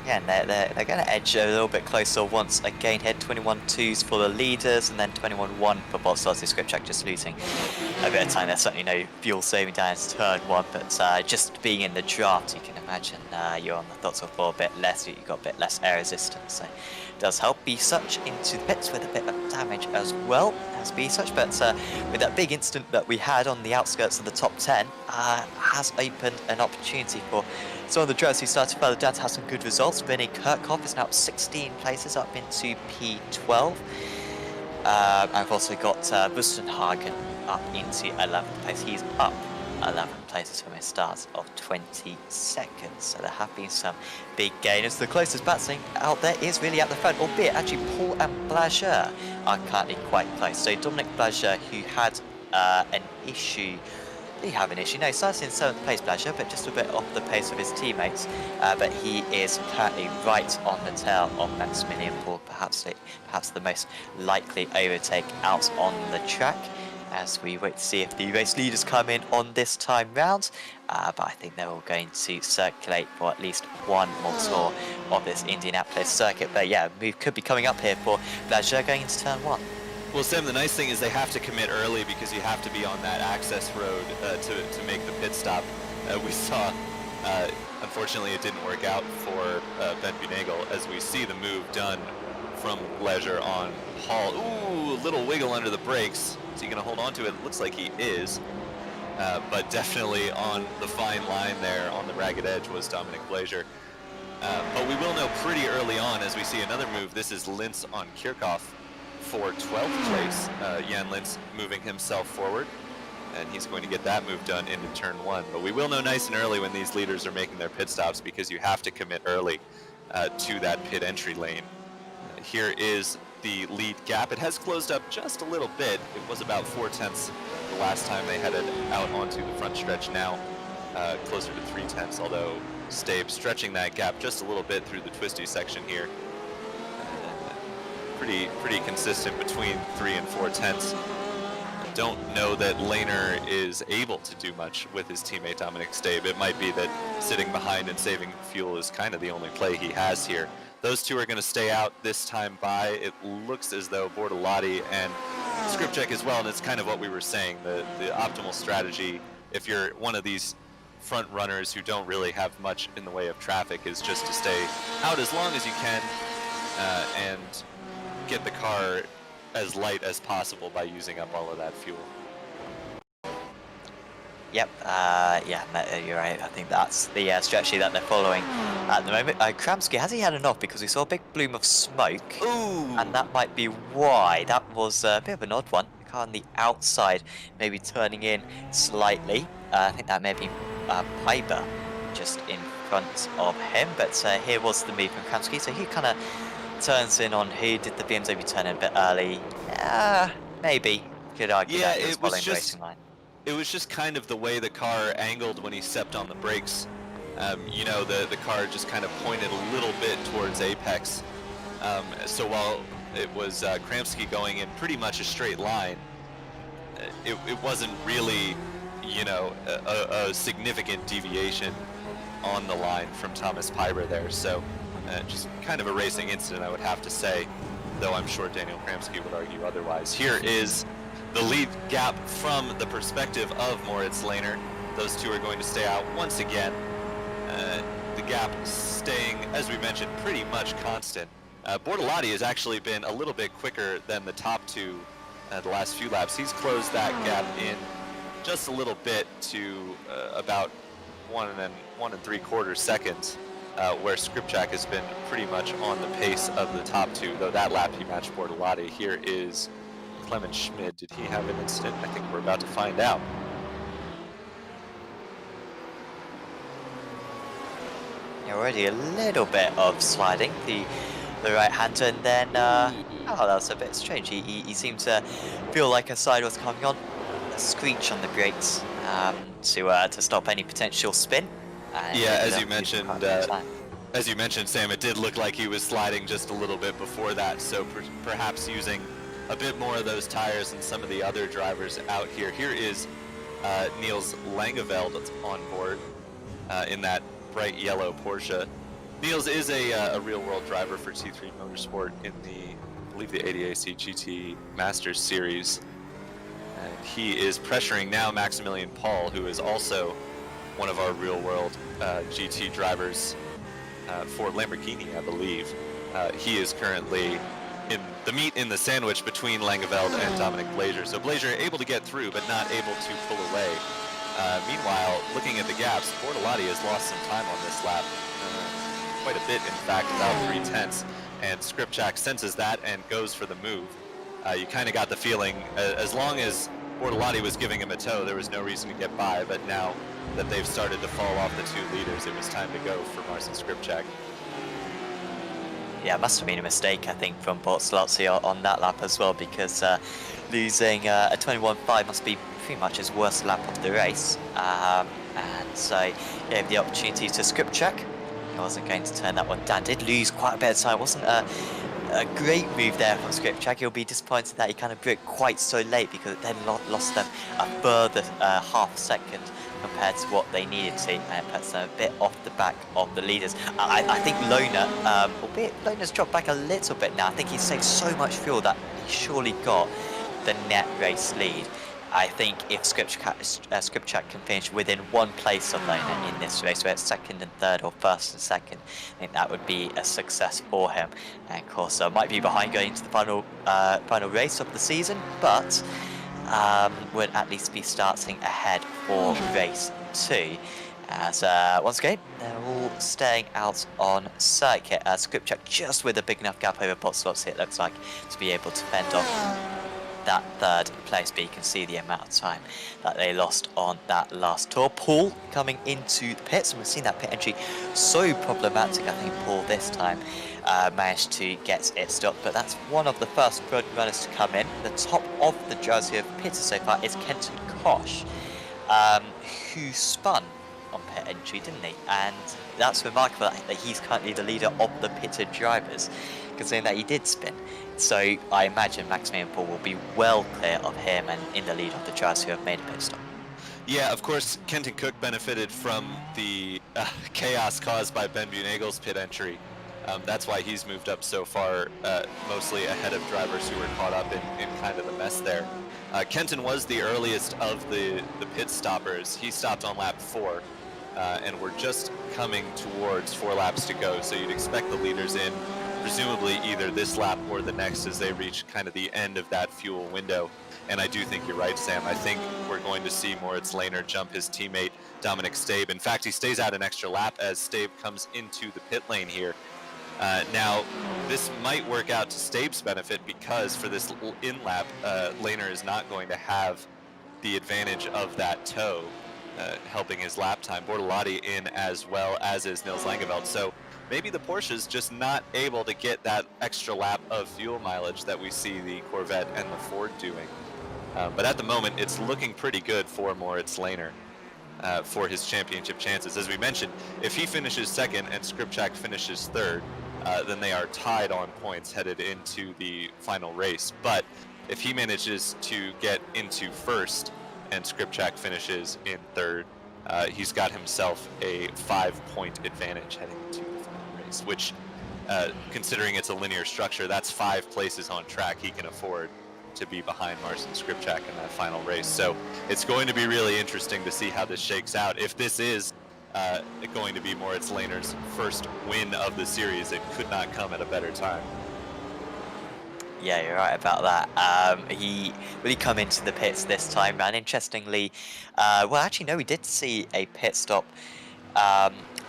Yeah, and they're going to edge a little bit closer once again. Head 21-2s for the leaders, and then 21-1 for Bortolotti. Skripczak just losing a bit of time. There's certainly no fuel saving down to turn 1, but just being in the draft, you can imagine you're on the throttle for a bit less. You've got a bit less air resistance, so it does help. Be Such into the pits with a bit of damage as well as Be Such, but with that big incident that we had on the outskirts of the top 10, has opened an opportunity for some of the drivers who started further down to have some good results. Vinny Kirchhoff is now up 16 places, up into P12. I've also got Bustenhagen up into 11th place. He's up 11 places from his start of 20 seconds. So there have been some big gainers. The closest batsman out there is really at the front, albeit actually Paul and Blager are currently quite close. So Dominic Blager, who had an issue. Did he have an issue? No, he started in 7th place, Blager, but just a bit off the pace of his teammates. But he is currently right on the tail of Maximilian Paul, perhaps the most likely overtake out on the track, as we wait to see if the race leaders come in on this time round. But I think they're all going to circulate for at least one more tour of this Indianapolis circuit. But yeah, move could be coming up here for Blager going into turn 1. Well, Sam, the nice thing is they have to commit early, because you have to be on that access road to make the pit stop. We saw, unfortunately, it didn't work out for Ben Bunagle, as we see the move done from Blager on Paul. Ooh, a little wiggle under the brakes. Is he going to hold on to it? It looks like he is. But definitely on the fine line there on the ragged edge was Dominic Blager. But we will know pretty early on, as we see another move. This is Lintz on Kirchhoff for 12th place. Jan Lintz moving himself forward, and he's going to get that move done into turn 1. But we will know nice and early when these leaders are making their pit stops, because you have to commit early to that pit entry lane. here is the lead gap. It has closed up just a little bit. It was about 4/10 the last time they headed out onto the front stretch. Now closer to 3/10, although Stabe stretching that gap just a little bit through the twisty section here. Pretty consistent between 3 and 4/10. Don't know that Lehner is able to do much with his teammate Dominic Stabe. It might be that sitting behind and saving fuel is kind of the only play he has here. Those two are going to stay out this time by. It looks as though Bortolotti and Skripczak as well, and it's kind of what we were saying, the optimal strategy if you're one of these front runners who don't really have much in the way of traffic is just to stay out as long as you can and get the car as light as possible by using up all of that fuel. Yep, yeah, you're right. I think that's the strategy that they're following at the moment. Kramski, has he had enough? Because we saw a big bloom of smoke. Ooh! And that might be why. That was a bit of an odd one. The car on the outside, maybe turning in slightly. I think that may be Piper just in front of him. But here was the move from Kramski. So he kind of turns in on who did the BMW turn in a bit early. Maybe. Could argue that he was following the racing line. It was just kind of the way the car angled when he stepped on the brakes. You know, the car just kind of pointed a little bit towards apex. So while it was Kramski going in pretty much a straight line, it wasn't really, you know, a significant deviation on the line from Thomas Piper there. So just kind of a racing incident, I would have to say, though I'm sure Daniel Kramski would argue otherwise. Here is the lead gap from the perspective of Moritz Lehner. Those two are going to stay out once again. The gap staying, as we mentioned, pretty much constant. Bortolotti has actually been a little bit quicker than the top two the last few laps. He's closed that gap in just a little bit to about 1 3/4 seconds, where Skripczak has been pretty much on the pace of the top two, though that lap he matched Bortolotti. Here is Clement Schmid. Did he have an incident? I think we're about to find out. Already a little bit of sliding the right-hander, and then oh, that was a bit strange. He seemed to feel like a side was coming on, a screech on the brakes to stop any potential spin. Yeah, as you mentioned, Sam, it did look like he was sliding just a little bit before that. So perhaps using a bit more of those tires than some of the other drivers out here. Here is Niels Langeveld on board in that bright yellow Porsche. Niels is a real-world driver for T3 Motorsport in I believe the ADAC GT Masters Series. And he is pressuring now Maximilian Paul, who is also one of our real-world GT drivers for Lamborghini, I believe. He is currently in the meat in the sandwich between Langeveld and Dominic Blazer. So Blazer able to get through, but not able to pull away. Meanwhile, looking at the gaps, Bortolotti has lost some time on this lap. Quite a bit, in fact, about 3/10. And Skripczak senses that and goes for the move. You kind of got the feeling, as long as Bortolotti was giving him a tow, there was no reason to get by, but now that they've started to fall off the two leaders, it was time to go for Marcin Skripczak. Yeah, it must have been a mistake, I think, from Bortolotti on that lap as well, because losing a 21.5 must be pretty much his worst lap of the race. And so gave the opportunity to Skripczak. He wasn't going to turn that one down. Did lose quite a bit of time. Wasn't a great move there from Skripczak. He'll be disappointed that he kind of broke quite so late, because it then lost them a further half second compared to what they needed to, and it puts them a bit off the back of the leaders. I think Lehner, albeit Lehner's dropped back a little bit now, I think he's saved so much fuel that he surely got the net race lead. I think if Skripczak can finish within one place of Lehner in this race, where it's second and third or first and second, I think that would be a success for him. And of course, might be behind going into the final race of the season, but would at least be starting ahead for race 2. As once again, they're all staying out on circuit. Skripczak just with a big enough gap over Bortolotti, it looks like, to be able to fend off that third place, but you can see the amount of time that they lost on that last tour. Paul coming into the pits, and we've seen that pit entry so problematic. I think Paul this time managed to get it stopped, but that's one of the first front runners to come in. The top of the jersey of pitted so far is Kenton Cook, who spun on pit entry, didn't he? And that's remarkable that he's currently the leader of the pitted drivers, considering that he did spin. So I imagine Maximilian Paul will be well clear of him and in the lead of the drivers who have made a pit stop. Yeah, of course, Kenton Cook benefited from the chaos caused by Ben Bunagel's pit entry. That's why he's moved up so far, mostly ahead of drivers who were caught up in kind of the mess there. Kenton was the earliest of the pit stoppers. He stopped on lap 4, and we're just coming towards 4 laps to go, so you'd expect the leaders in, presumably either this lap or the next as they reach kind of the end of that fuel window. And I do think you're right, Sam. I think we're going to see Moritz Lehner jump his teammate Dominic Stabe. In fact, he stays out an extra lap as Stabe comes into the pit lane here. Now, this might work out to Stabe's benefit because for this in-lap, Lehner is not going to have the advantage of that tow, helping his lap time. Bortolotti in as well, as is Nils Langeveld. So maybe the Porsche's just not able to get that extra lap of fuel mileage that we see the Corvette and the Ford doing. But at the moment, it's looking pretty good for Moritz Lehner for his championship chances. As we mentioned, if he finishes second and Skripczak finishes third, then they are tied on points headed into the final race. But if he manages to get into first and Skripczak finishes in third, he's got himself a 5-point advantage heading into the final race, which, considering it's a linear structure, that's 5 places on track he can afford to be behind Marcin Skripczak in that final race. So it's going to be really interesting to see how this shakes out. If this is going to be Moritz Lehner's first win of the series, it could not come at a better time. Yeah, you're right about that. He really come into the pits this time, and interestingly, well, actually, no, we did see a pit stop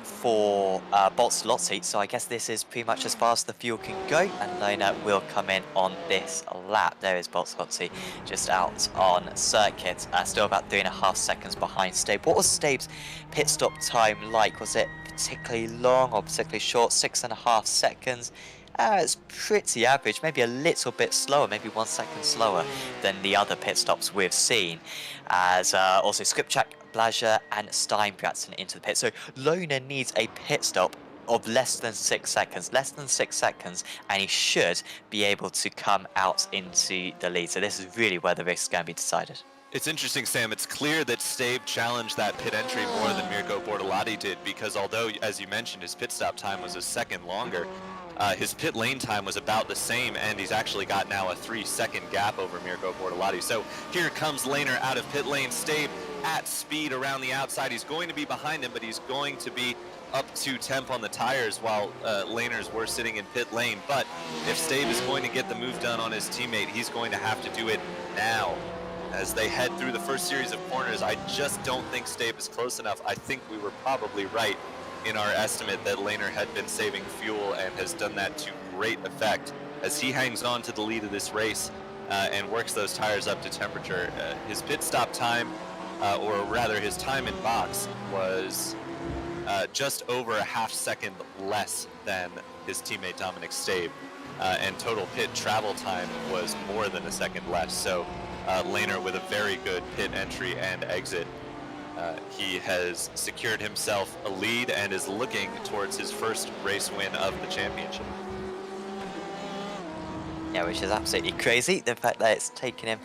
for Bortolotti, so I guess this is pretty much as far as the fuel can go, and Lehner will come in on this lap. There is Bortolotti just out on circuit, still about 3.5 seconds behind Stabe. What was Stabe's pit stop time like? Was it particularly long or particularly short? 6.5 seconds. It's pretty average, maybe a little bit slower, maybe 1 second slower than the other pit stops we've seen. As also Skripczak, Blaža and Steinbratsen into the pit. So Lehner needs a pit stop of less than 6 seconds, and he should be able to come out into the lead. So this is really where the race is going to be decided. It's interesting, Sam. It's clear that Stabe challenged that pit entry more than Mirko Bortolotti did, because although, as you mentioned, his pit stop time was a second longer, his pit lane time was about the same, and he's actually got now a 3-second gap over Mirko Bortolotti. So here comes Lehner out of pit lane. Stabe at speed around the outside. He's going to be behind him, but he's going to be up to temp on the tires while Lehner's were sitting in pit lane. But if Stabe is going to get the move done on his teammate, he's going to have to do it now. As they head through the first series of corners, I just don't think Stabe is close enough. I think we were probably right in our estimate that Lehner had been saving fuel and has done that to great effect as he hangs on to the lead of this race and works those tires up to temperature. His pit stop time, or rather his time in box, was just over a half second less than his teammate Dominic Stabe, and total pit travel time was more than a second less. So Lehner with a very good pit entry and exit. He has secured himself a lead and is looking towards his first race win of the championship. Yeah, which is absolutely crazy, the fact that it's taken him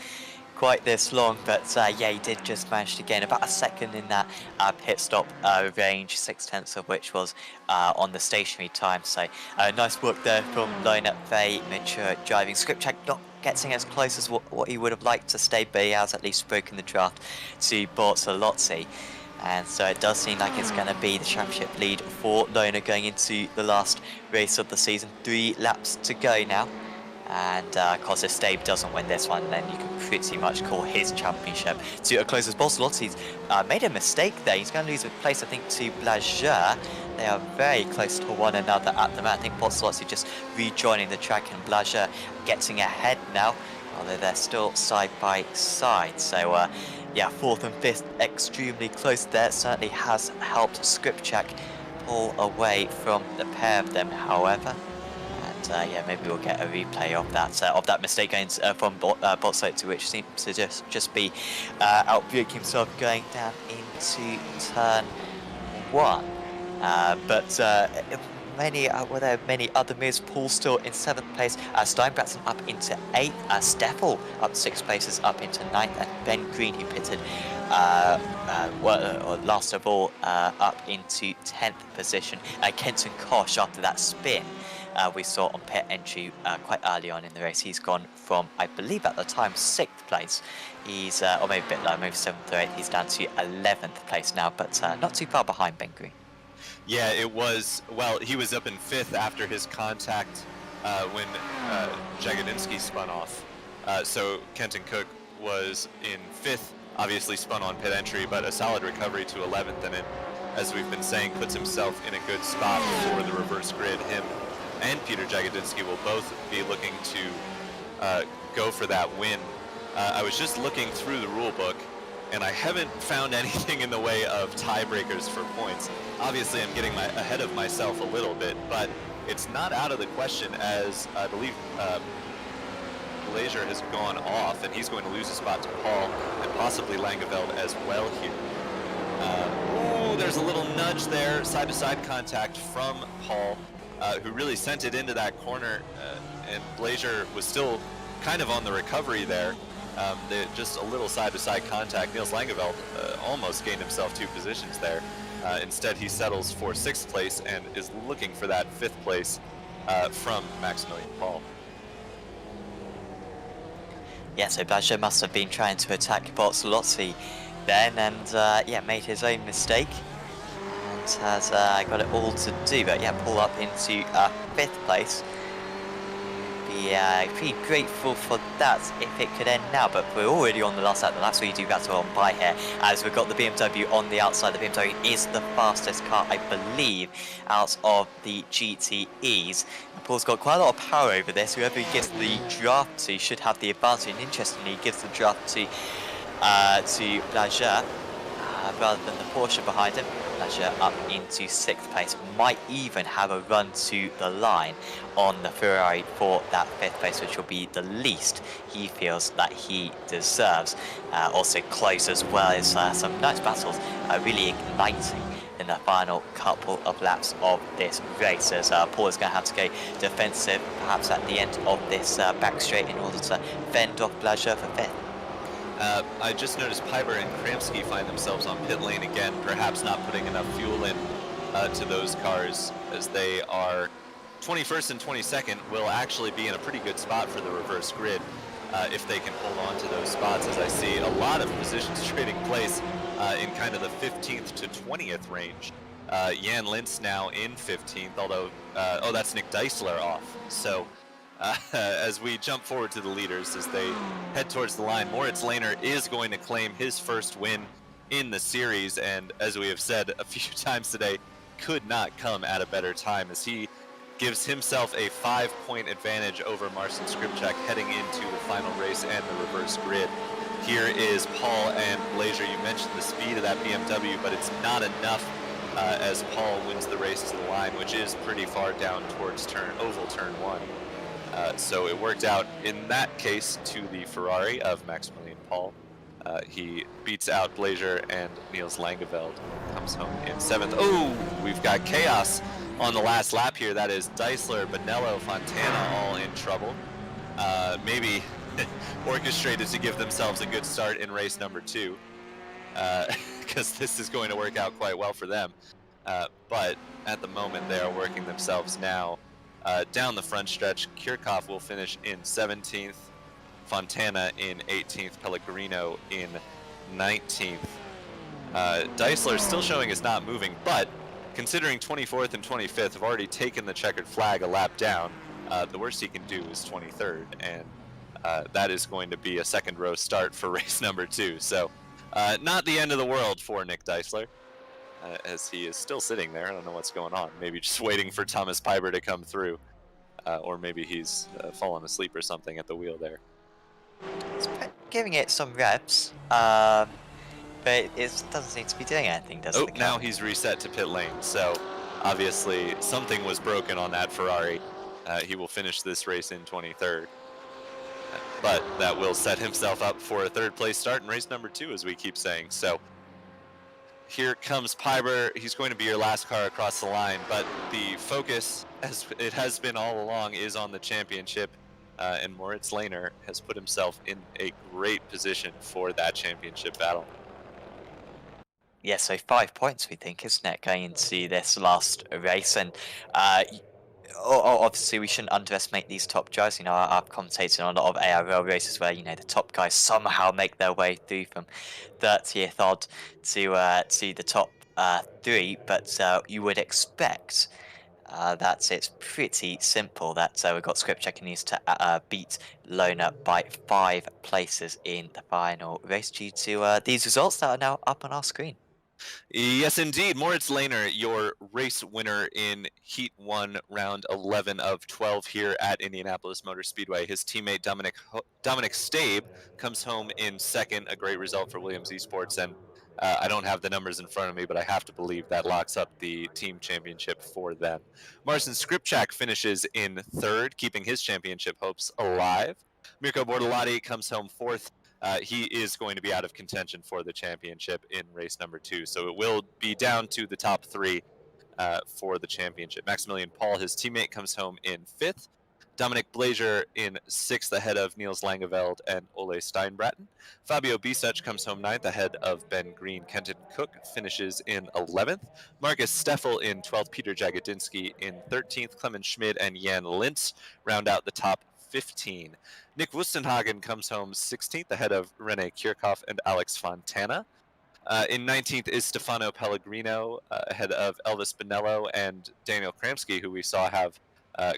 quite this long, but yeah, he did just manage to gain about a second in that pit stop range, 6/10 of which was on the stationary time. So nice work there from Lehner, very mature driving. Skripczak not getting as close as what he would have liked to stay, but he has at least broken the draft to Bortolotti. And so it does seem like it's going to be the championship lead for Lehner going into the last race of the season. 3 laps to go now. And of course, if Stabe doesn't win this one, then you can pretty much call his championship to a close. As Bortolotti's made a mistake there. He's going to lose a place, I think, to Blaža. They are very close to one another at the moment. I think Bortolotti just rejoining the track, and Blaža getting ahead now. although they're still side by side. So yeah, 4th and 5th extremely close there. Certainly has helped Scripcheck pull away from the pair of them, however. And yeah, maybe we'll get a replay of that mistake going from Botzeit, which seems to just be outviewing himself going down into turn 1. But were there many other moves? Paul still in 7th place, Steinbratson up into 8th, Steffel up 6 places up into 9th, and Ben Green, who pitted last of all up into 10th position. Kenton Koch, after that spin we saw on pit entry quite early on in the race, he's gone from, I believe at the time, 6th place. He's, or maybe a bit lower, maybe 7th or 8th, he's down to 11th place now, but not too far behind Ben Green. Yeah, it was, well, he was up in 5th after his contact when Jagodinski spun off. So Kenton Cook was in 5th, obviously spun on pit entry, but a solid recovery to 11th, and it, as we've been saying, puts himself in a good spot for the reverse grid. Him and Peter Jagodinski will both be looking to go for that win. I was just looking through the rule book, and I haven't found anything in the way of tiebreakers for points. Obviously, I'm getting ahead of myself a little bit, but it's not out of the question, as I believe Glazier has gone off, and he's going to lose a spot to Paul, and possibly Langeveld as well here. Oh, there's a little nudge there, side-to-side contact from Paul, who really sent it into that corner, and Glazier was still kind of on the recovery there. Just a little side-to-side contact. Niels Langeveld almost gained himself 2 positions there. Instead, he settles for 6th place and is looking for that 5th place from Maximilian Paul. Yeah, so Blager must have been trying to attack Bortolotti then, and yeah, made his own mistake and has got it all to do. But yeah, pull up into 5th place. Be pretty grateful for that if it could end now, but we're already on the last lap. That's what you do battle on by here, as we've got the BMW on the outside. The BMW is the fastest car, I believe, out of the GTEs. And Paul's got quite a lot of power over this. Whoever he gives the draft to should have the advantage, and interestingly, he gives the draft to Blager rather than the Porsche behind him. Blager up into 6th place, might even have a run to the line on the Ferrari for that 5th place, which will be the least he feels that he deserves. Also close as well as some nice battles, really igniting in the final couple of laps of this race, as Paul is going to have to go defensive perhaps at the end of this back straight in order to fend off Blager for 5th. I just noticed Piper and Kramsky find themselves on pit lane again, perhaps not putting enough fuel in to those cars, as they are 21st and 22nd, will actually be in a pretty good spot for the reverse grid if they can hold on to those spots, as I see a lot of positions trading place in kind of the 15th to 20th range. Jan Lintz now in 15th, although, oh, that's Nick Deisler off. So as we jump forward to the leaders as they head towards the line, Moritz Lehner is going to claim his first win in the series, and as we have said a few times today, could not come at a better time, as he gives himself a 5-point advantage over Marcin Skripczak heading into the final race and the reverse grid. Here is Paul and Glazier. You mentioned the speed of that BMW, but it's not enough as Paul wins the race to the line, which is pretty far down towards oval turn 1. So it worked out in that case to the Ferrari of Maximilian Paul. He beats out Glazier, and Niels Langeveld comes home in 7th. Oh, we've got chaos on the last lap here. That is Deisler, Bonello, Fontana all in trouble. Maybe orchestrated to give themselves a good start in race number 2, because this is going to work out quite well for them. But at the moment, they are working themselves now down the front stretch. Kirchhoff will finish in 17th, Fontana in 18th, Pellegrino in 19th. Deisler still showing is not moving, but considering 24th and 25th have already taken the checkered flag a lap down, the worst he can do is 23rd, and that is going to be a second row start for race number 2. So not the end of the world for Nick Deisler, as he is still sitting there. I don't know what's going on. Maybe just waiting for Thomas Piper to come through, or maybe he's fallen asleep or something at the wheel there. Giving it some reps, but it doesn't seem to be doing anything, does it, Oh, the now car? he's reset to pit lane. So obviously something was broken on that Ferrari. He will finish this race in 23rd. But that will set himself up for a third place start in race number 2, as we keep saying. So here comes Piber. He's going to be your last car across the line, but the focus, as it has been all along, is on the championship. And Moritz Lehner has put himself in a great position for that championship battle. Yeah, so 5 points we think, isn't it, going into this last race? And uh, y- obviously we shouldn't underestimate these top guys. You know, I've commentated on a lot of ARL races where, you know, the top guys somehow make their way through from 30th odd to the top 3, but you would expect that it's pretty simple that we've got Script Checker needs to beat Lona by 5 places in the final race due to these results that are now up on our screen. Yes, indeed. Moritz Lehner, your race winner in Heat 1, round 11 of 12 here at Indianapolis Motor Speedway. His teammate Dominic Stabe comes home in second, a great result for Williams eSports. And I don't have the numbers in front of me, but I have to believe that locks up the team championship for them. Marcin Skripczak finishes in third, keeping his championship hopes alive. Mirko Bortolotti comes home fourth. He is going to be out of contention for the championship in race number 2. So it will be down to the top 3 for the championship. Maximilian Paul, his teammate, comes home in 5th. Dominic Blazier in 6th ahead of Niels Langeveld and Ole Steinbraten. Fabio Bisuch comes home 9th ahead of Ben Green. Kenton Cook finishes in 11th. Marcus Steffel in 12th. Peter Jagodinsky in 13th. Clemens Schmid and Jan Lintz round out the top 15. Nick Wustenhagen comes home 16th ahead of Rene Kirchhoff and Alex Fontana. In 19th is Stefano Pellegrino ahead of Elvis Bonello and Daniel Kramsky, who we saw have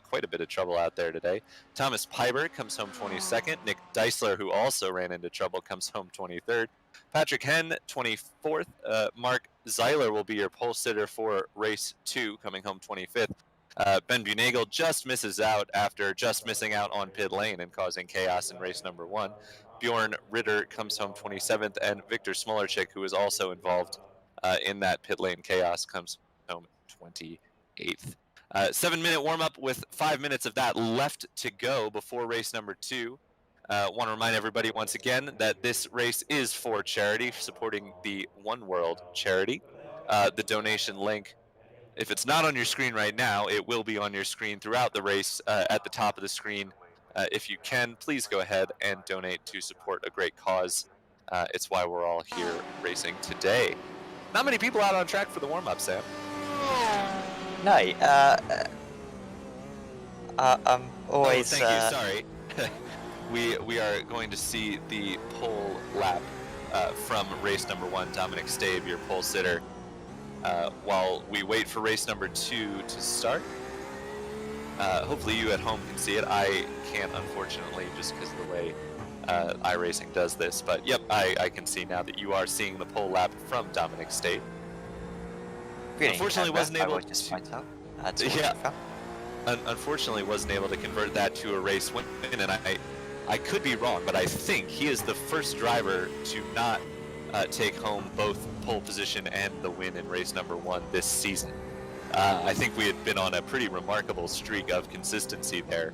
quite a bit of trouble out there today. Thomas Piber comes home 22nd. Nick Deisler, who also ran into trouble, comes home 23rd. Patrick Henn, 24th. Mark Zeiler will be your pole sitter for race 2, coming home 25th. Ben Bunagel just misses out after just missing out on pit lane and causing chaos in race number 1. Bjorn Ritter comes home 27th, and Victor Smolarczyk, who is also involved in that pit lane chaos, comes home 28th. 7-minute warm-up with 5 minutes of that left to go before race number 2. Want to remind everybody once again that this race is for charity, supporting the One World charity. The donation link, if it's not on your screen right now, it will be on your screen throughout the race at the top of the screen. If you can, please go ahead and donate to support a great cause. It's why we're all here racing today. Not many people out on track for the warm-up, Sam. No, I'm always. Oh, thank you. Sorry. we are going to see the pole lap from race number 1, Dominic Stabe, your pole sitter, while we wait for race number 2 to start. Hopefully you at home can see it. I can't, unfortunately, just because of the way iRacing does this. But yep, I can see now that you are seeing the pole lap from Dominic Stabe. Unfortunately, wasn't able to. Yeah. Unfortunately, wasn't able to convert that to a race win, and I could be wrong, but I think he is the first driver to not take home both pole position and the win in race number 1 this season. I think we had been on a pretty remarkable streak of consistency there.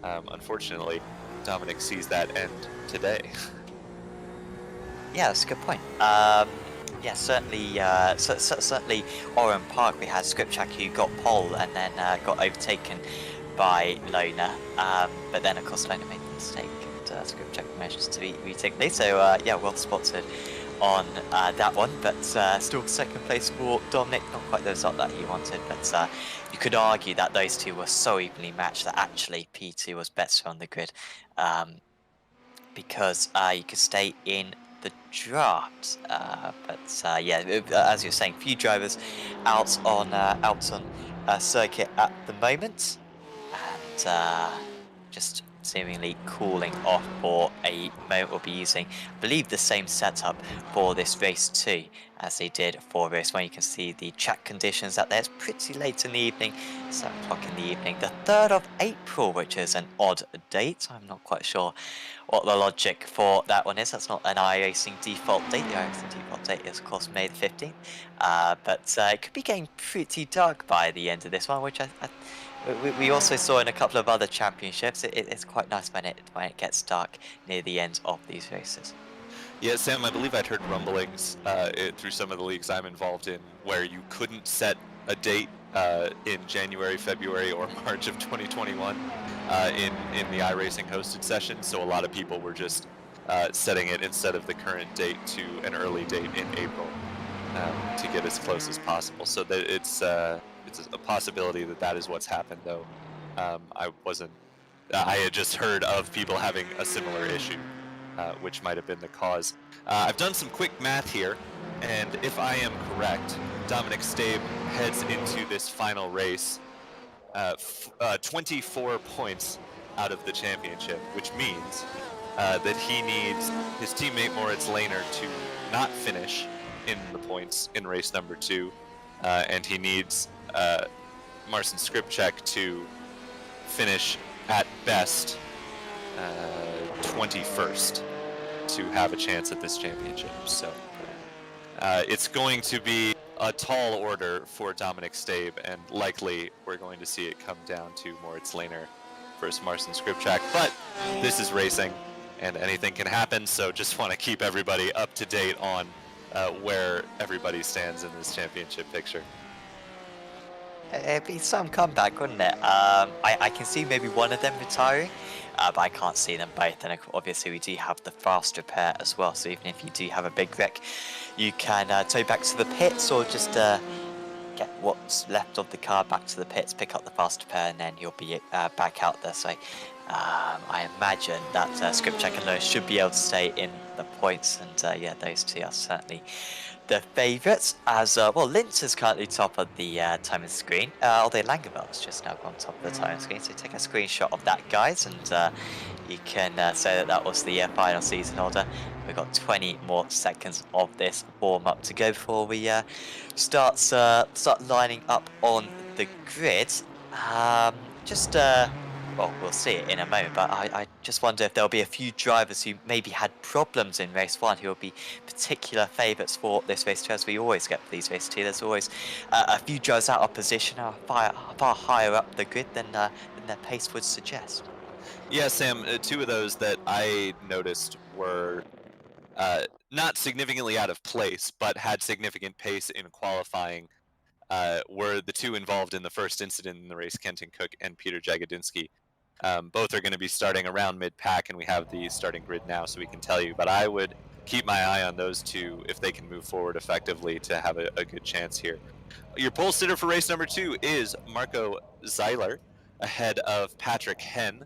Unfortunately, Dominic sees that end today. Yeah, that's a good point. Yeah, certainly, certainly Oran Park, we had Skripczak who got pole and then got overtaken by Lona. But then, of course, Lona made the mistake and Skripczak managed to retake lead. So, yeah, well spotted on that one. But still second place for Dominic. Not quite the result that he wanted, but you could argue that those two were so evenly matched that actually P2 was better on the grid. Because you could stay in the draft, but yeah, as you're saying, few drivers out on circuit at the moment, and just seemingly cooling off for a moment. We'll be using, I believe, the same setup for this race too as they did for race 1. You can see the track conditions out there. It's pretty late in the evening, 7 o'clock in the evening, the 3rd of April, which is an odd date. I'm not quite sure what the logic for that one is. That's not an iRacing default date. The iRacing default date is, of course, May the 15th. But it could be getting pretty dark by the end of this one, which we also saw in a couple of other championships. It's quite nice when it gets dark near the end of these races. Yeah, Sam, I believe I'd heard rumblings through some of the leagues I'm involved in where you couldn't set a date in January, February, or March of 2021 in the iRacing hosted session. So a lot of people were just setting it instead of the current date to an early date in April to get as close as possible. So that it's a possibility that is what's happened, though. I had just heard of people having a similar issue. Which might have been the cause. I've done some quick math here, and if I am correct, Dominic Stabe heads into this final race 24 points out of the championship, which means that he needs his teammate Moritz Lehner to not finish in the points in race number 2, and he needs Marcin Skripczak to finish at best 21st to have a chance at this championship. So it's going to be a tall order for Dominic Stabe, and likely we're going to see it come down to Moritz Lehner versus Marcin Skripczak. But this is racing, and anything can happen, so just want to keep everybody up to date on where everybody stands in this championship picture. It'd be some comeback, wouldn't it? I can see maybe one of them retiring, but I can't see them both. And obviously, we do have the fast repair as well. So even if you do have a big wreck, you can tow back to the pits, or just get what's left of the car back to the pits, pick up the fast repair, and then you'll be back out there. So I imagine that Skripczak and Lewis should be able to stay in the points. And yeah, those two are certainly the favourites, as well. Lintz is currently top of the timing screen, although Langeveld has just now gone top of the timing screen. So take a screenshot of that, guys, and you can say that was the final season order. We've got 20 more seconds of this warm up to go before we start lining up on the grid. Well, we'll see it in a moment, but I just wonder if there'll be a few drivers who maybe had problems in race 1 who will be particular favourites for this race 2, as we always get for these race 2. There's always a few drivers out of position, far higher up the grid than their pace would suggest. Yeah, Sam, 2 of those that I noticed were not significantly out of place, but had significant pace in qualifying, were the 2 involved in the first incident in the race, Kenton Cook and Peter Jagodinski. Both are going to be starting around mid-pack, and we have the starting grid now, so we can tell you. But I would keep my eye on those 2 if they can move forward effectively to have a good chance here. Your pole sitter for race number 2 is Marco Zeiler, ahead of Patrick Henn.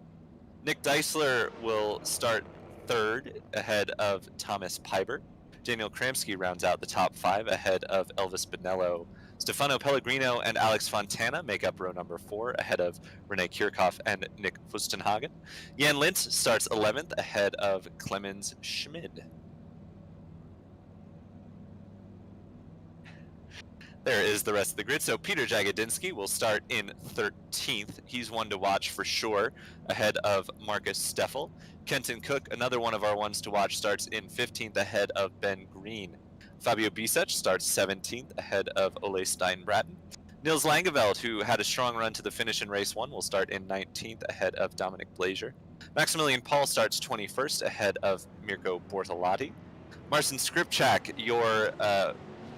Nick Deisler will start 3rd, ahead of Thomas Piber. Daniel Kramsky rounds out the top 5, ahead of Elvis Bonello. Stefano Pellegrino and Alex Fontana make up row number 4, ahead of Rene Kierkoff and Nick Fustenhagen. Jan Lintz starts 11th, ahead of Clemens Schmid. There is the rest of the grid. So Peter Jagodinski will start in 13th. He's one to watch for sure, ahead of Marcus Steffel. Kenton Cook, another one of our ones to watch, starts in 15th, ahead of Ben Green. Fabio Bisech starts 17th, ahead of Ole Steinbraten. Nils Langeveld, who had a strong run to the finish in race 1, will start in 19th, ahead of Dominic Blazier. Maximilian Paul starts 21st, ahead of Mirko Bortolotti. Marcin Skripczak, your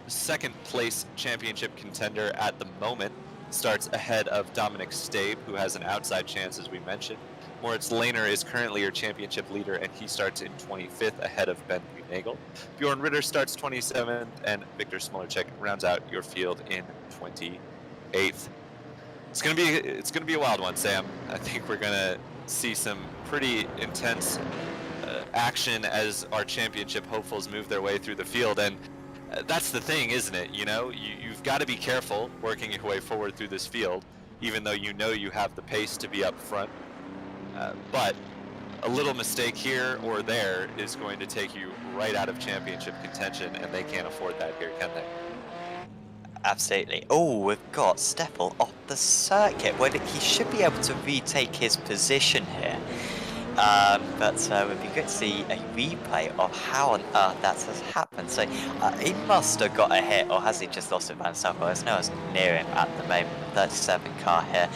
second place championship contender at the moment, starts ahead of Dominic Stabe, who has an outside chance, as we mentioned. Moritz Lehner is currently your championship leader, and he starts in 25th, ahead of Ben Nagel. Bjorn Ritter starts 27th, and Victor Smolarczyk rounds out your field in 28th. It's gonna be a wild one, Sam. I think we're gonna see some pretty intense action as our championship hopefuls move their way through the field, and that's the thing, isn't it? You know, you've got to be careful working your way forward through this field, even though you know you have the pace to be up front. But a little mistake here or there is going to take you right out of championship contention, and they can't afford that here, can they? Absolutely. Oh, we've got Steffel off the circuit. Well, he should be able to retake his position here. But it would be good to see a replay of how on earth that has happened. So he must have got a hit, or has he just lost it by himself? Well, there's no one's near him at the moment. 37 car here.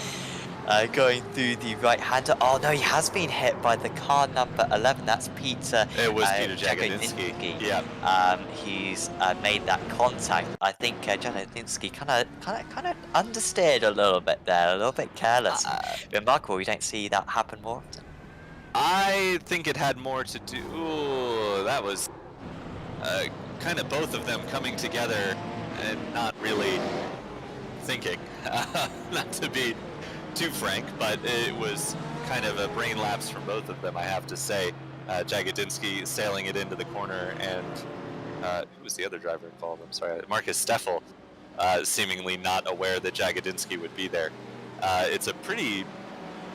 Going through the right-hander. Oh no, he has been hit by the car number 11. That's Peter. It was Peter Jagodinski. Yeah. He's made that contact. I think Jagodinski kind of understeered a little bit there, a little bit careless. Remarkable. We don't see that happen more often. I think it had more to do. Ooh, that was kind of both of them coming together and not really thinking. Not to be too frank, but it was kind of a brain lapse from both of them, I have to say. Jagodinski sailing it into the corner, and who was the other driver involved? I'm sorry, Marcus Steffel, seemingly not aware that Jagodinski would be there. It's a pretty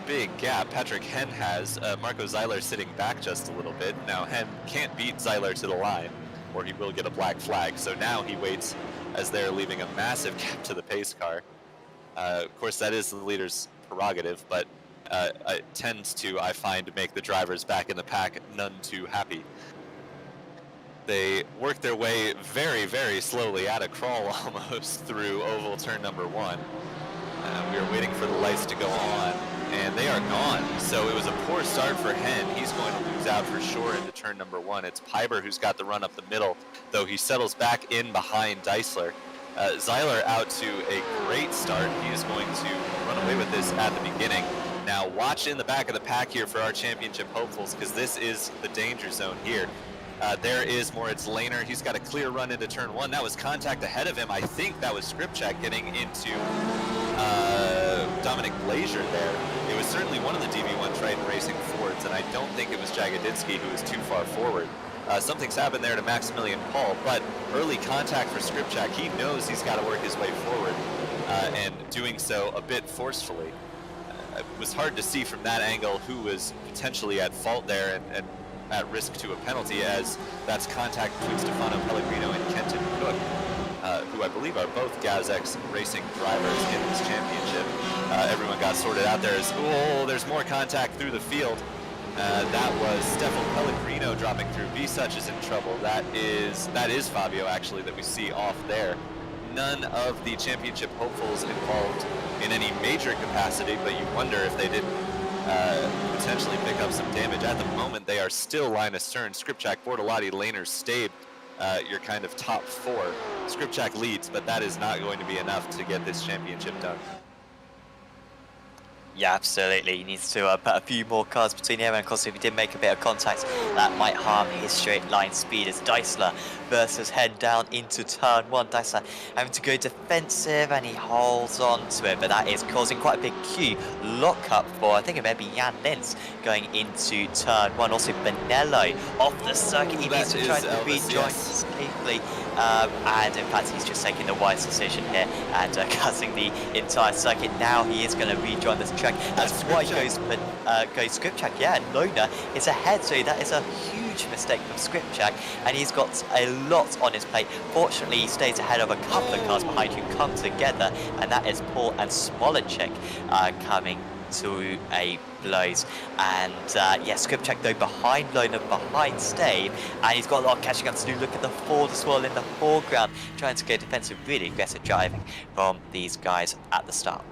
big gap. Patrick Henn has Marco Zeiler sitting back just a little bit. Now Henn can't beat Zeiler to the line, or he will get a black flag. So now he waits as they're leaving a massive gap to the pace car. Of course, that is the leader's prerogative, but it tends to, I find, make the drivers back in the pack none too happy. They work their way very, very slowly at a crawl almost through oval turn number 1. We are waiting for the lights to go on, and they are gone. So it was a poor start for Henn. He's going to lose out for sure into turn number 1. It's Piber who's got the run up the middle, though he settles back in behind Deisler. Zeiler out to a great start. He is going to run away with this at the beginning. Now watch in the back of the pack here for our championship hopefuls, because this is the danger zone here. There is Moritz Lehner. He's got a clear run into turn 1. That was contact ahead of him. I think that was Skripchak getting into Dominic Blazier there. It was certainly one of the DB1 Triton Racing Fords, and I don't think it was Jagodinski who was too far forward. Something's happened there to Maximilian Paul, but early contact for Skripchak. He knows he's got to work his way forward, and doing so a bit forcefully. It was hard to see from that angle who was potentially at fault there and at risk to a penalty, as that's contact between Stefano Pellegrino and Kenton Cook, who I believe are both GazX racing drivers in this championship. Everyone got sorted out there as, oh, there's more contact through the field. That was Stefano Pellegrino dropping through. Vsuch is in trouble. That is Fabio, actually, that we see off there. None of the championship hopefuls involved in any major capacity, but you wonder if they didn't potentially pick up some damage. At the moment, they are still line astern. Skripchak, Bortolotti, Lehner, Stabe, your kind of top 4. Skripchak leads, but that is not going to be enough to get this championship done. Yeah, absolutely. He needs to put a few more cars between him, and of course if he did make a bit of contact, that might harm his straight line speed. As Deisler versus head down into turn 1. Deisler having to go defensive, and he holds on to it, but that is causing quite a big queue lock up for, I think it may be Jan Lins going into turn 1. Also Benello off the circuit. He needs to try to rejoin safely. And in fact, he's just taking the wise decision here and cutting the entire circuit. Now he is going to rejoin this track as white goes Skripchak. Yeah, Lona is ahead, so that is a huge mistake from Skripchak, and he's got a lot on his plate. Fortunately, he stays ahead of a couple of cars behind who come together, and that is Paul and Smolenchik coming to a blows. And yes, Skripchak though behind Lona, behind Stave, and he's got a lot of catching up to do. Look at the Ford as well in the foreground, trying to go defensive. Really aggressive driving from these guys at the start.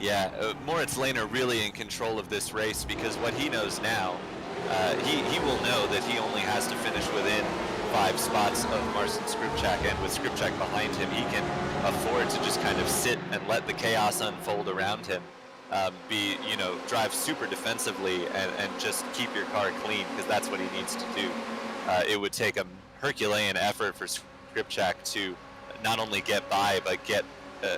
Yeah, Moritz Lehner really in control of this race, because what he knows now, he will know that he only has to finish within 5 spots of Marcin Skripchak, and with Skripchak behind him, he can afford to just kind of sit and let the chaos unfold around him. Drive super defensively and just keep your car clean, because that's what he needs to do. It would take a Herculean effort for Skripchak to not only get by, but get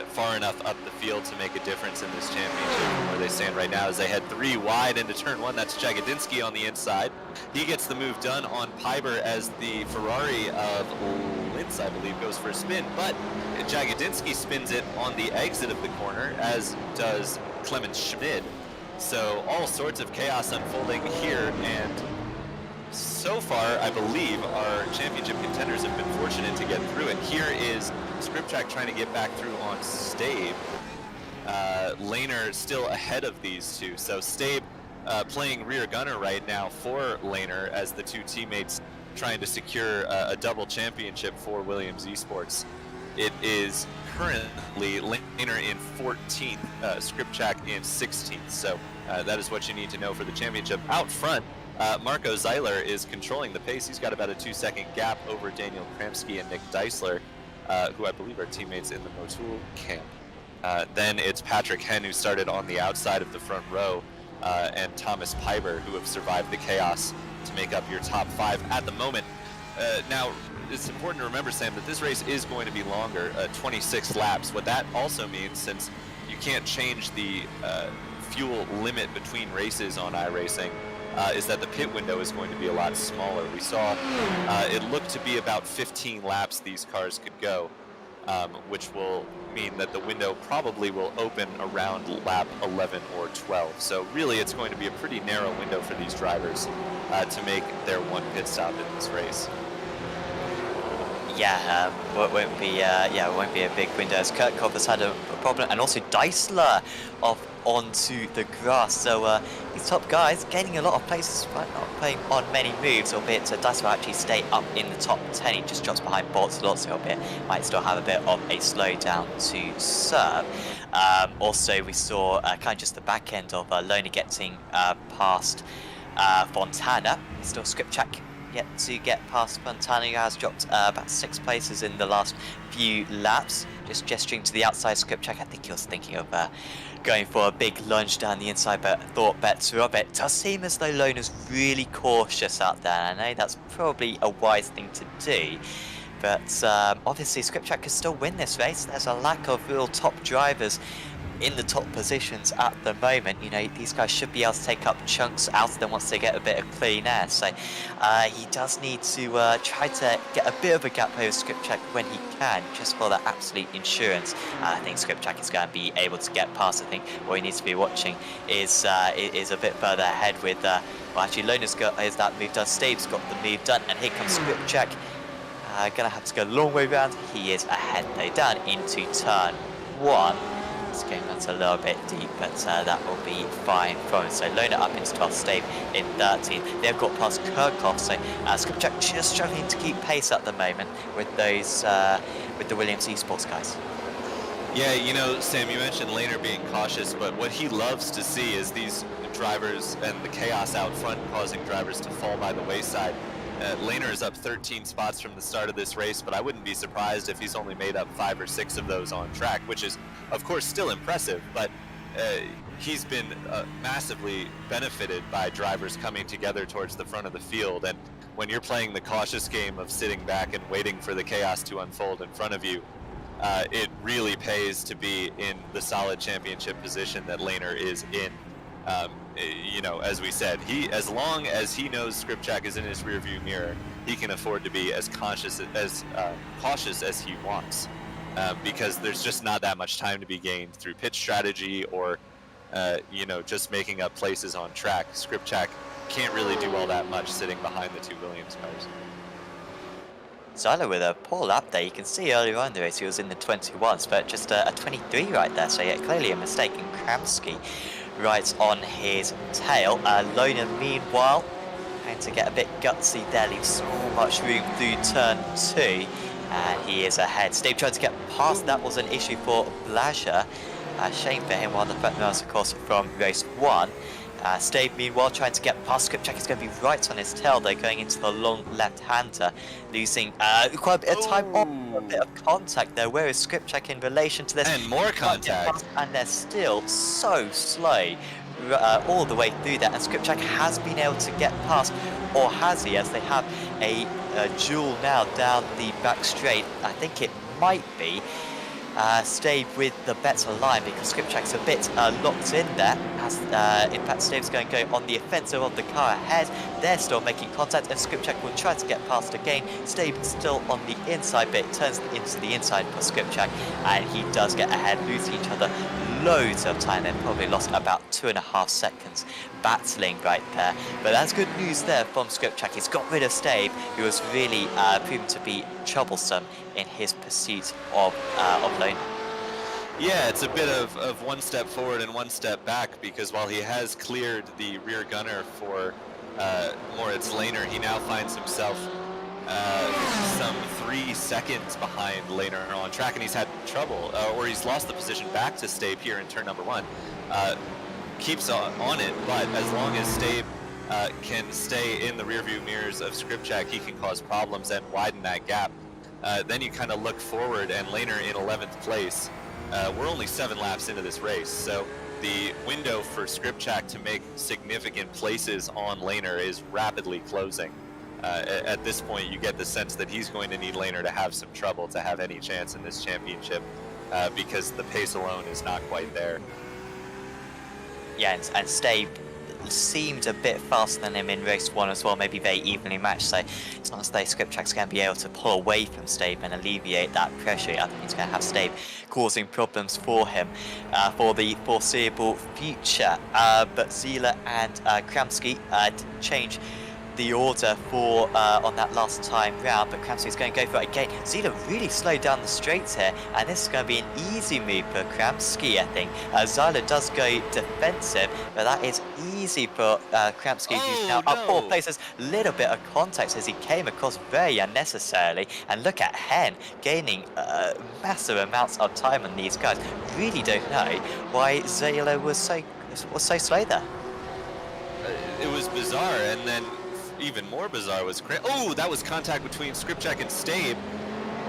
far enough up the field to make a difference in this championship. Where they stand right now as they head 3 wide into turn 1. That's Jagodinski on the inside. He gets the move done on Piber as the Ferrari of Lintz, I believe, goes for a spin, but Jagodinski spins it on the exit of the corner, as does Clemens Schmid. So all sorts of chaos unfolding here, and so far, I believe our championship contenders have been fortunate to get through it. Here is Scriptrack trying to get back through on Stabe. Laner still ahead of these two. So Stabe playing rear gunner right now for Laner as the two teammates trying to secure a double championship for Williams eSports. It is currently Laner in 14th, Scriptrack in 16th. So that is what you need to know for the championship. Out front, Marco Zeiler is controlling the pace. He's got about a 2-second gap over Daniel Kramsky and Nick Deisler, who I believe are teammates in the Motul camp. Then it's Patrick Henn, who started on the outside of the front row, and Thomas Piber, who have survived the chaos to make up your top 5 at the moment. Now, it's important to remember, Sam, that this race is going to be longer, 26 laps. What that also means, since you can't change the fuel limit between races on iRacing, is that the pit window is going to be a lot smaller. We saw it looked to be about 15 laps these cars could go, which will mean that the window probably will open around lap 11 or 12. So really, it's going to be a pretty narrow window for these drivers to make their one pit stop in this race. Yeah, it won't be a big window as Kirkhoff has had a problem, and also Deisler off onto the grass. So these top guys gaining a lot of places, but not playing on many moves, albeit Deisler will actually stay up in the top 10. He just drops behind Bortolozzi a bit, might still have a bit of a slowdown to serve. Also, we saw kind of just the back end of Lona getting past Fontana. Still Scriptrack yet to get past Fontana, who has dropped about 6 places in the last few laps. Just gesturing to the outside. Scriptrack, I think he was thinking of going for a big lunge down the inside, but thought better of it. Does seem as though Lona's really cautious out there. I know that's probably a wise thing to do, but obviously Scriptrack can still win this race. There's a lack of real top drivers in the top positions at the moment. You know, these guys should be able to take up chunks out of them once they get a bit of clean air. So he does need to try to get a bit of a gap over Scriptrack when he can, just for that absolute insurance. I think Scriptrack is going to be able to get past. I think what he needs to be watching is a bit further ahead with, well, actually Lona's got that move done, Stabe's got the move done, and here comes Scriptrack. Gonna have to go a long way round. He is ahead though, down into turn 1. This game that's a little bit deep, but that will be fine from it. So Lona up into 12th, Stabe in 13th. They've got past Kirkhoff, so Scriptrack just struggling to keep pace at the moment with those with the Williams eSports guys. Yeah, you know, Sam, you mentioned Laner being cautious, but what he loves to see is these drivers and the chaos out front causing drivers to fall by the wayside. Laner is up 13 spots from the start of this race, but I wouldn't be surprised if he's only made up 5 or 6 of those on track, which is, of course, still impressive, but he's been massively benefited by drivers coming together towards the front of the field. And when you're playing the cautious game of sitting back and waiting for the chaos to unfold in front of you, it really pays to be in the solid championship position that Laner is in. You know, as we said, as long as he knows Scriptrack is in his rearview mirror, he can afford to be as cautious as he wants, because there's just not that much time to be gained through pitch strategy or, you know, just making up places on track. Scriptrack can't really do all that much sitting behind the 2 Williams cars. Zeiler with a poor lap there. You can see earlier on in the race he was in the 21s, but just a 23 right there, so yeah, clearly a mistake. And Kramsky right on his tail. Lona, meanwhile, trying to get a bit gutsy there, leaves so much room through turn 2, and he is ahead. Stabe trying to get past, that was an issue for Blaža. Shame for him, one of the front runners, of course, from race 1. Stabe, meanwhile, trying to get past Scriptrack. Is going to be right on his tail, though, going into the long left-hander, losing quite a bit of time off, a bit of contact there. Where is Scriptrack in relation to this? And more contact. And they're still so slow all the way through that. And Scriptrack has been able to get past, or has he, as they have a duel now down the back straight. I think it might be Stabe with the better line because Skripczak's a bit locked in there. As in fact, Stabe's going to go on the offensive of the car ahead. They're still making contact, and Skripczak will try to get past again. Stabe still on the inside, but it turns into the inside for Skripczak, and he does get ahead, losing each other loads of time. They've probably lost about 2.5 seconds battling right there. But that's good news there from Skripczak. He's got rid of Stabe, who was really proven to be troublesome in his pursuit of Lona. Yeah, it's a bit of one step forward and one step back, because while he has cleared the rear gunner for Moritz Lehner, he now finds himself some 3 seconds behind Lehner on track, and he's had trouble, or he's lost the position back to Stabe here in turn number 1. Keeps on it, but as long as Stabe can stay in the rearview mirrors of Skripczak, he can cause problems and widen that gap. Then you kind of look forward, and Lehner in 11th place. We're only 7 laps into this race, so the window for Skripczak to make significant places on Lehner is rapidly closing. At this point, you get the sense that he's going to need Lehner to have some trouble to have any chance in this championship, because the pace alone is not quite there. Yeah, and Stabe seemed a bit faster than him in race 1 as well, maybe very evenly matched, so it's not as though Skripczak's going to be able to pull away from Stabe and alleviate that pressure. I think he's going to have Stabe causing problems for him for the foreseeable future. But Zila and Kramski change the order for on that last time round, but Kramski's going to go for it again. Zila really slowed down the straights here, and this is going to be an easy move for Kramski, I think. Zila does go defensive, but that is easy for Kramski, who's now up 4 places. Little bit of contact as he came across very unnecessarily, and look at Hen gaining massive amounts of time on these guys. Really don't know why Zila was so slow there. It was bizarre, and then even more bizarre was that was contact between Skripczak and Stabe.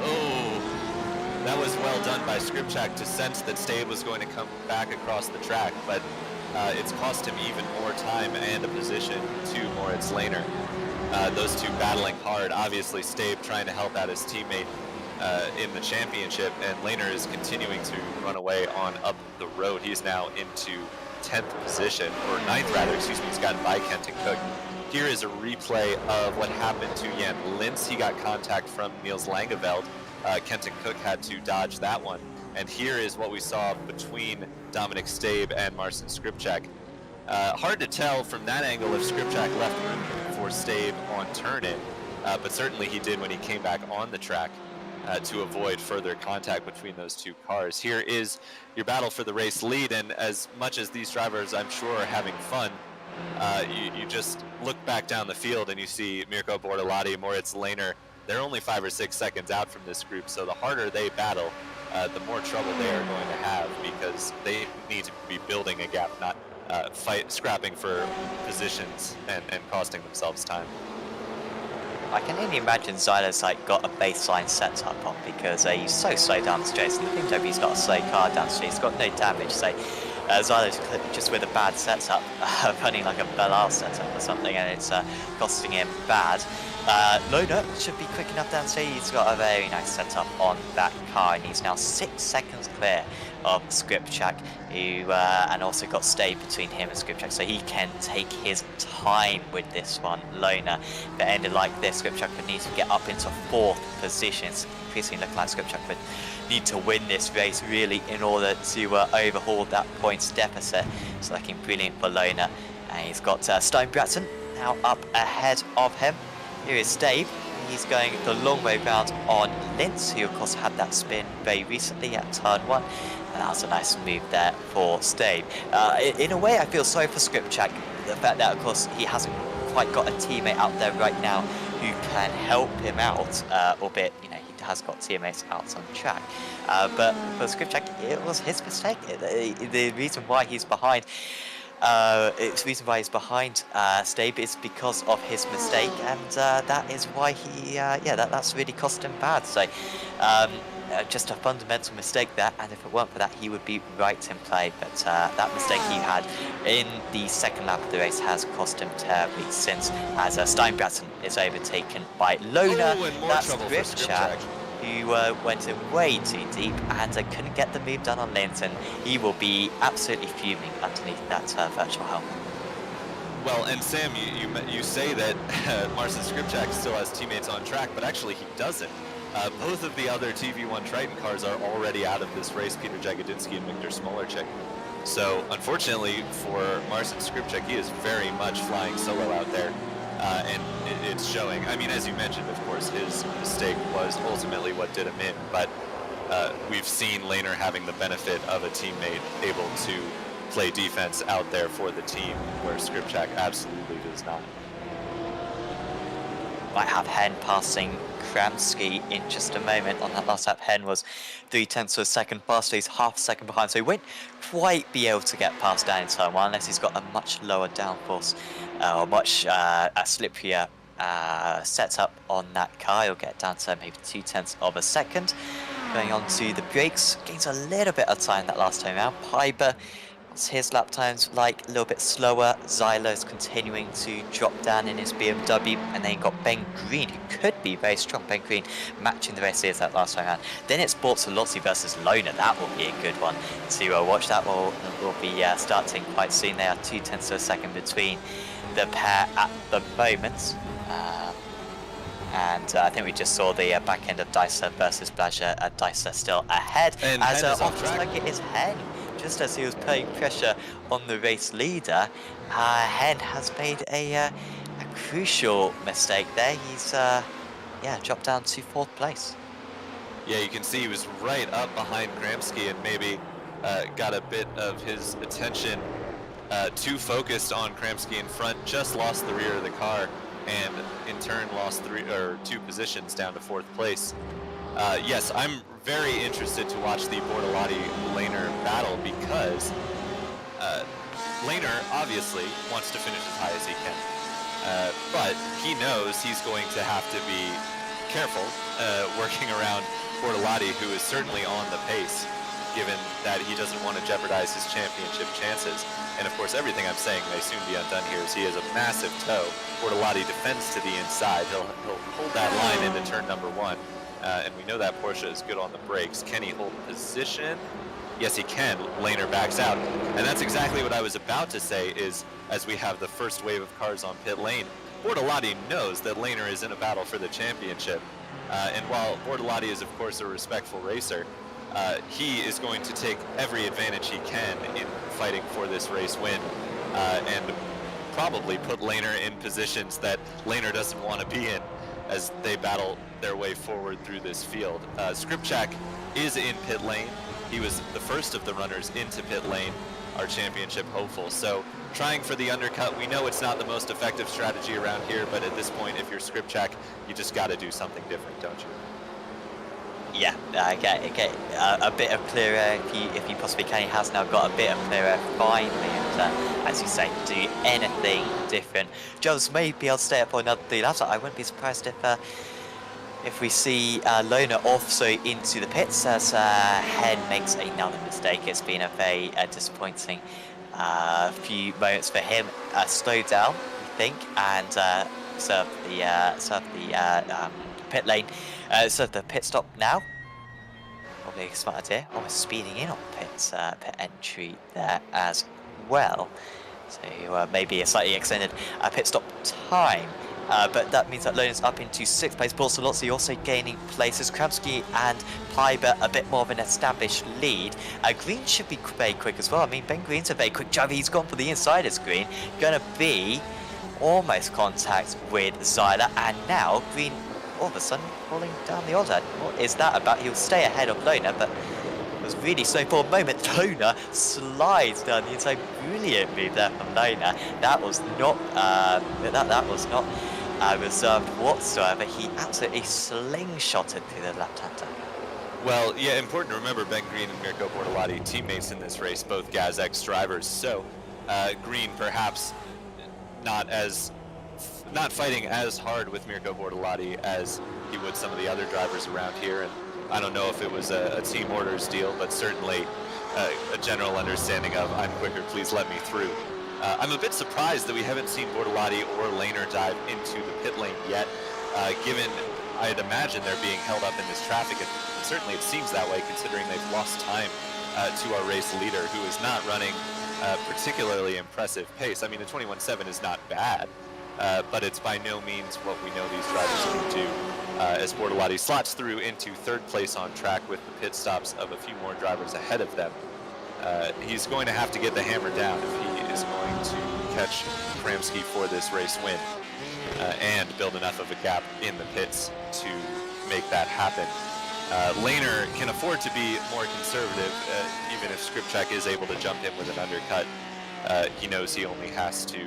Oh, that was well done by Skripczak to sense that Stabe was going to come back across the track, but it's cost him even more time and a position to Moritz Lehner. Those two battling hard. Obviously, Stabe trying to help out his teammate in the championship, and Lehner is continuing to run away on up the road. He's now into 10th position, or 9th rather, excuse me. He's gotten by Kenton Cook. Here is a replay of what happened to Jan Lintz. He got contact from Niels Langeveld. Kenton Cook had to dodge that one. And here is what we saw between Dominic Stabe and Marcin Skripczak. Hard to tell from that angle if Skripczak left room for Stabe on turn-in, but certainly he did when he came back on the track to avoid further contact between those two cars. Here is your battle for the race lead, and as much as these drivers, I'm sure, are having fun, you just look back down the field and you see Mirko Bortolotti, Moritz Lehner. They're only 5 or 6 seconds out from this group, so the harder they battle, the more trouble they are going to have, because they need to be building a gap, not scrapping for positions and costing themselves time. I can only imagine Zyla's got a baseline set up on, because he's so slow down the straights, and I think he's got a slow car down the street. He's got no damage, so Zyla's just with a bad setup, running like a Bellal setup or something, and it's costing him bad. Lona should be quick enough down the street. He's got a very nice setup on that car, and he's now 6 seconds clear of Skripczak, who and also got Stabe between him and Skripczak, so he can take his time with this one. Lona, if it ended like this, Skripczak would need to get up into 4th position. It's increasingly looking like Skripczak would need to win this race really in order to overhaul that points deficit. It's looking brilliant for Lona, and he's got Steinbratsen now up ahead of him. Here is Stabe. He's going the long way round on Lintz, who of course had that spin very recently at turn 1. And that was a nice move there for Stabe. In a way, I feel sorry for Skripczak. The fact that, of course, he hasn't quite got a teammate out there right now who can help him out, albeit, he has got teammates out on track. But for Skripczak, it was his mistake. The reason why he's behind Stabe is because of his mistake, and that is why he, that's really cost him bad. So, just a fundamental mistake there, and if it weren't for that, he would be right in play. But that mistake he had in the second lap of the race has cost him terribly, since as Steinbratsen is overtaken by Lona. And more that's trouble Skripczak, who went in way too deep and couldn't get the move done on Linton. He will be absolutely fuming underneath that virtual helmet. Well, and Sam, you say that Marcin Skripczak still has teammates on track, but actually he doesn't. Both of the other TV1 Triton cars are already out of this race, Peter Jagodinski and Viktor Smolarczyk. So, unfortunately for Marcin Skripczak, he is very much flying solo out there, and it's showing. I mean, as you mentioned, of course, his mistake was ultimately what did him in, but we've seen Lehner having the benefit of a teammate able to play defense out there for the team, where Skripczak absolutely does not. Might have Hen passing Kramski in just a moment. On that last lap, Hen was 0.3 of a second faster. He's half a second behind, so he won't quite be able to get past down in turn 1 unless he's got a much lower downforce or much a slipperier setup on that car. He'll get down to maybe 0.2 of a second. Going on to the brakes, gains a little bit of time that last time around. Piper, his lap times like a little bit slower. Zyler's continuing to drop down in his BMW, and then you've got Ben Green, who could be very strong. Ben Green matching the race that last time around. Then it's Bortolozzi versus Lehner. That will be a good one to watch. That will be starting quite soon. They are 0.2 of a second between the pair at the moment. And I think we just saw the back end of Dicer versus Blazer. Dicer still ahead. And as off track. like it is Hen. Just as he was putting pressure on the race leader, Hen has made a crucial mistake there. He's dropped down to 4th place. Yeah, you can see he was right up behind Kramski and maybe got a bit of his attention too focused on Kramski in front, just lost the rear of the car, and in turn lost 2 positions down to 4th place. Yes, I'm very interested to watch the Bortolotti-Lehner battle because Lehner obviously wants to finish as high as he can, but he knows he's going to have to be careful working around Bortolotti, who is certainly on the pace, given that he doesn't want to jeopardize his championship chances. And of course, everything I'm saying may soon be undone here, as he has a massive toe. Bortolotti defends to the inside. He'll hold that line into turn number 1. And we know that Porsche is good on the brakes. Can he hold position? Yes, he can. Lehner backs out. And that's exactly what I was about to say, is as we have the first wave of cars on pit lane, Bortolotti knows that Lehner is in a battle for the championship. And while Bortolotti is, of course, a respectful racer, he is going to take every advantage he can in fighting for this race win, and probably put Lehner in positions that Lehner doesn't want to be in as they battle their way forward through this field. Skripczak is in pit lane. He was the first of the runners into pit lane, our championship hopeful. So trying for the undercut, we know it's not the most effective strategy around here, but at this point, if you're Skripczak, you just got to do something different, don't you? Yeah, get a bit of clear air if you possibly can. He has now got a bit of clear air finally, and as you say, do anything different. Jones may be able to stay up for another 3 laps. I wouldn't be surprised if we see Lehner also into the pits as Hen makes another mistake. It's been a very disappointing few moments for him. Slow down, I think, and serve the pit lane. So the pit stop now. Probably a smart idea. Almost speeding in on pit entry there as well. So maybe a slightly extended pit stop time. But that means that Lehner's up into 6th place. Bortolozzi also gaining places. Kramski and Piper a bit more of an established lead. Green should be very quick as well. I mean, Ben Green's a very quick driver. He's gone for the inside of Green. Going to be almost contact with Zyler, and now Green all of a sudden pulling down the odds. What is that about? He'll stay ahead of Lehner, but it was really slow for a moment. Lehner slides down the inside. Brilliant move there from Lehner. That was not reserved whatsoever. He absolutely slingshotted through the left-hander. Well, yeah, important to remember Ben Green and Mirko Bortolotti, teammates in this race, both GazX drivers. So Green perhaps not fighting as hard with Mirko Bortolotti as he would some of the other drivers around here. And I don't know if it was a team orders deal, but certainly a general understanding of I'm quicker, please let me through. I'm a bit surprised that we haven't seen Bortolotti or Lehner dive into the pit lane yet, given I'd imagine they're being held up in this traffic, and certainly it seems that way considering they've lost time to our race leader, who is not running particularly impressive pace. I mean, a 21.7 is not bad, but it's by no means what we know these drivers can do. As Bortolotti slots through into third place on track with the pit stops of a few more drivers ahead of them. He's going to have to get the hammer down if he is going to catch Kramski for this race win, and build enough of a gap in the pits to make that happen. Lehner can afford to be more conservative, even if Skripczak is able to jump in with an undercut. He knows he only has to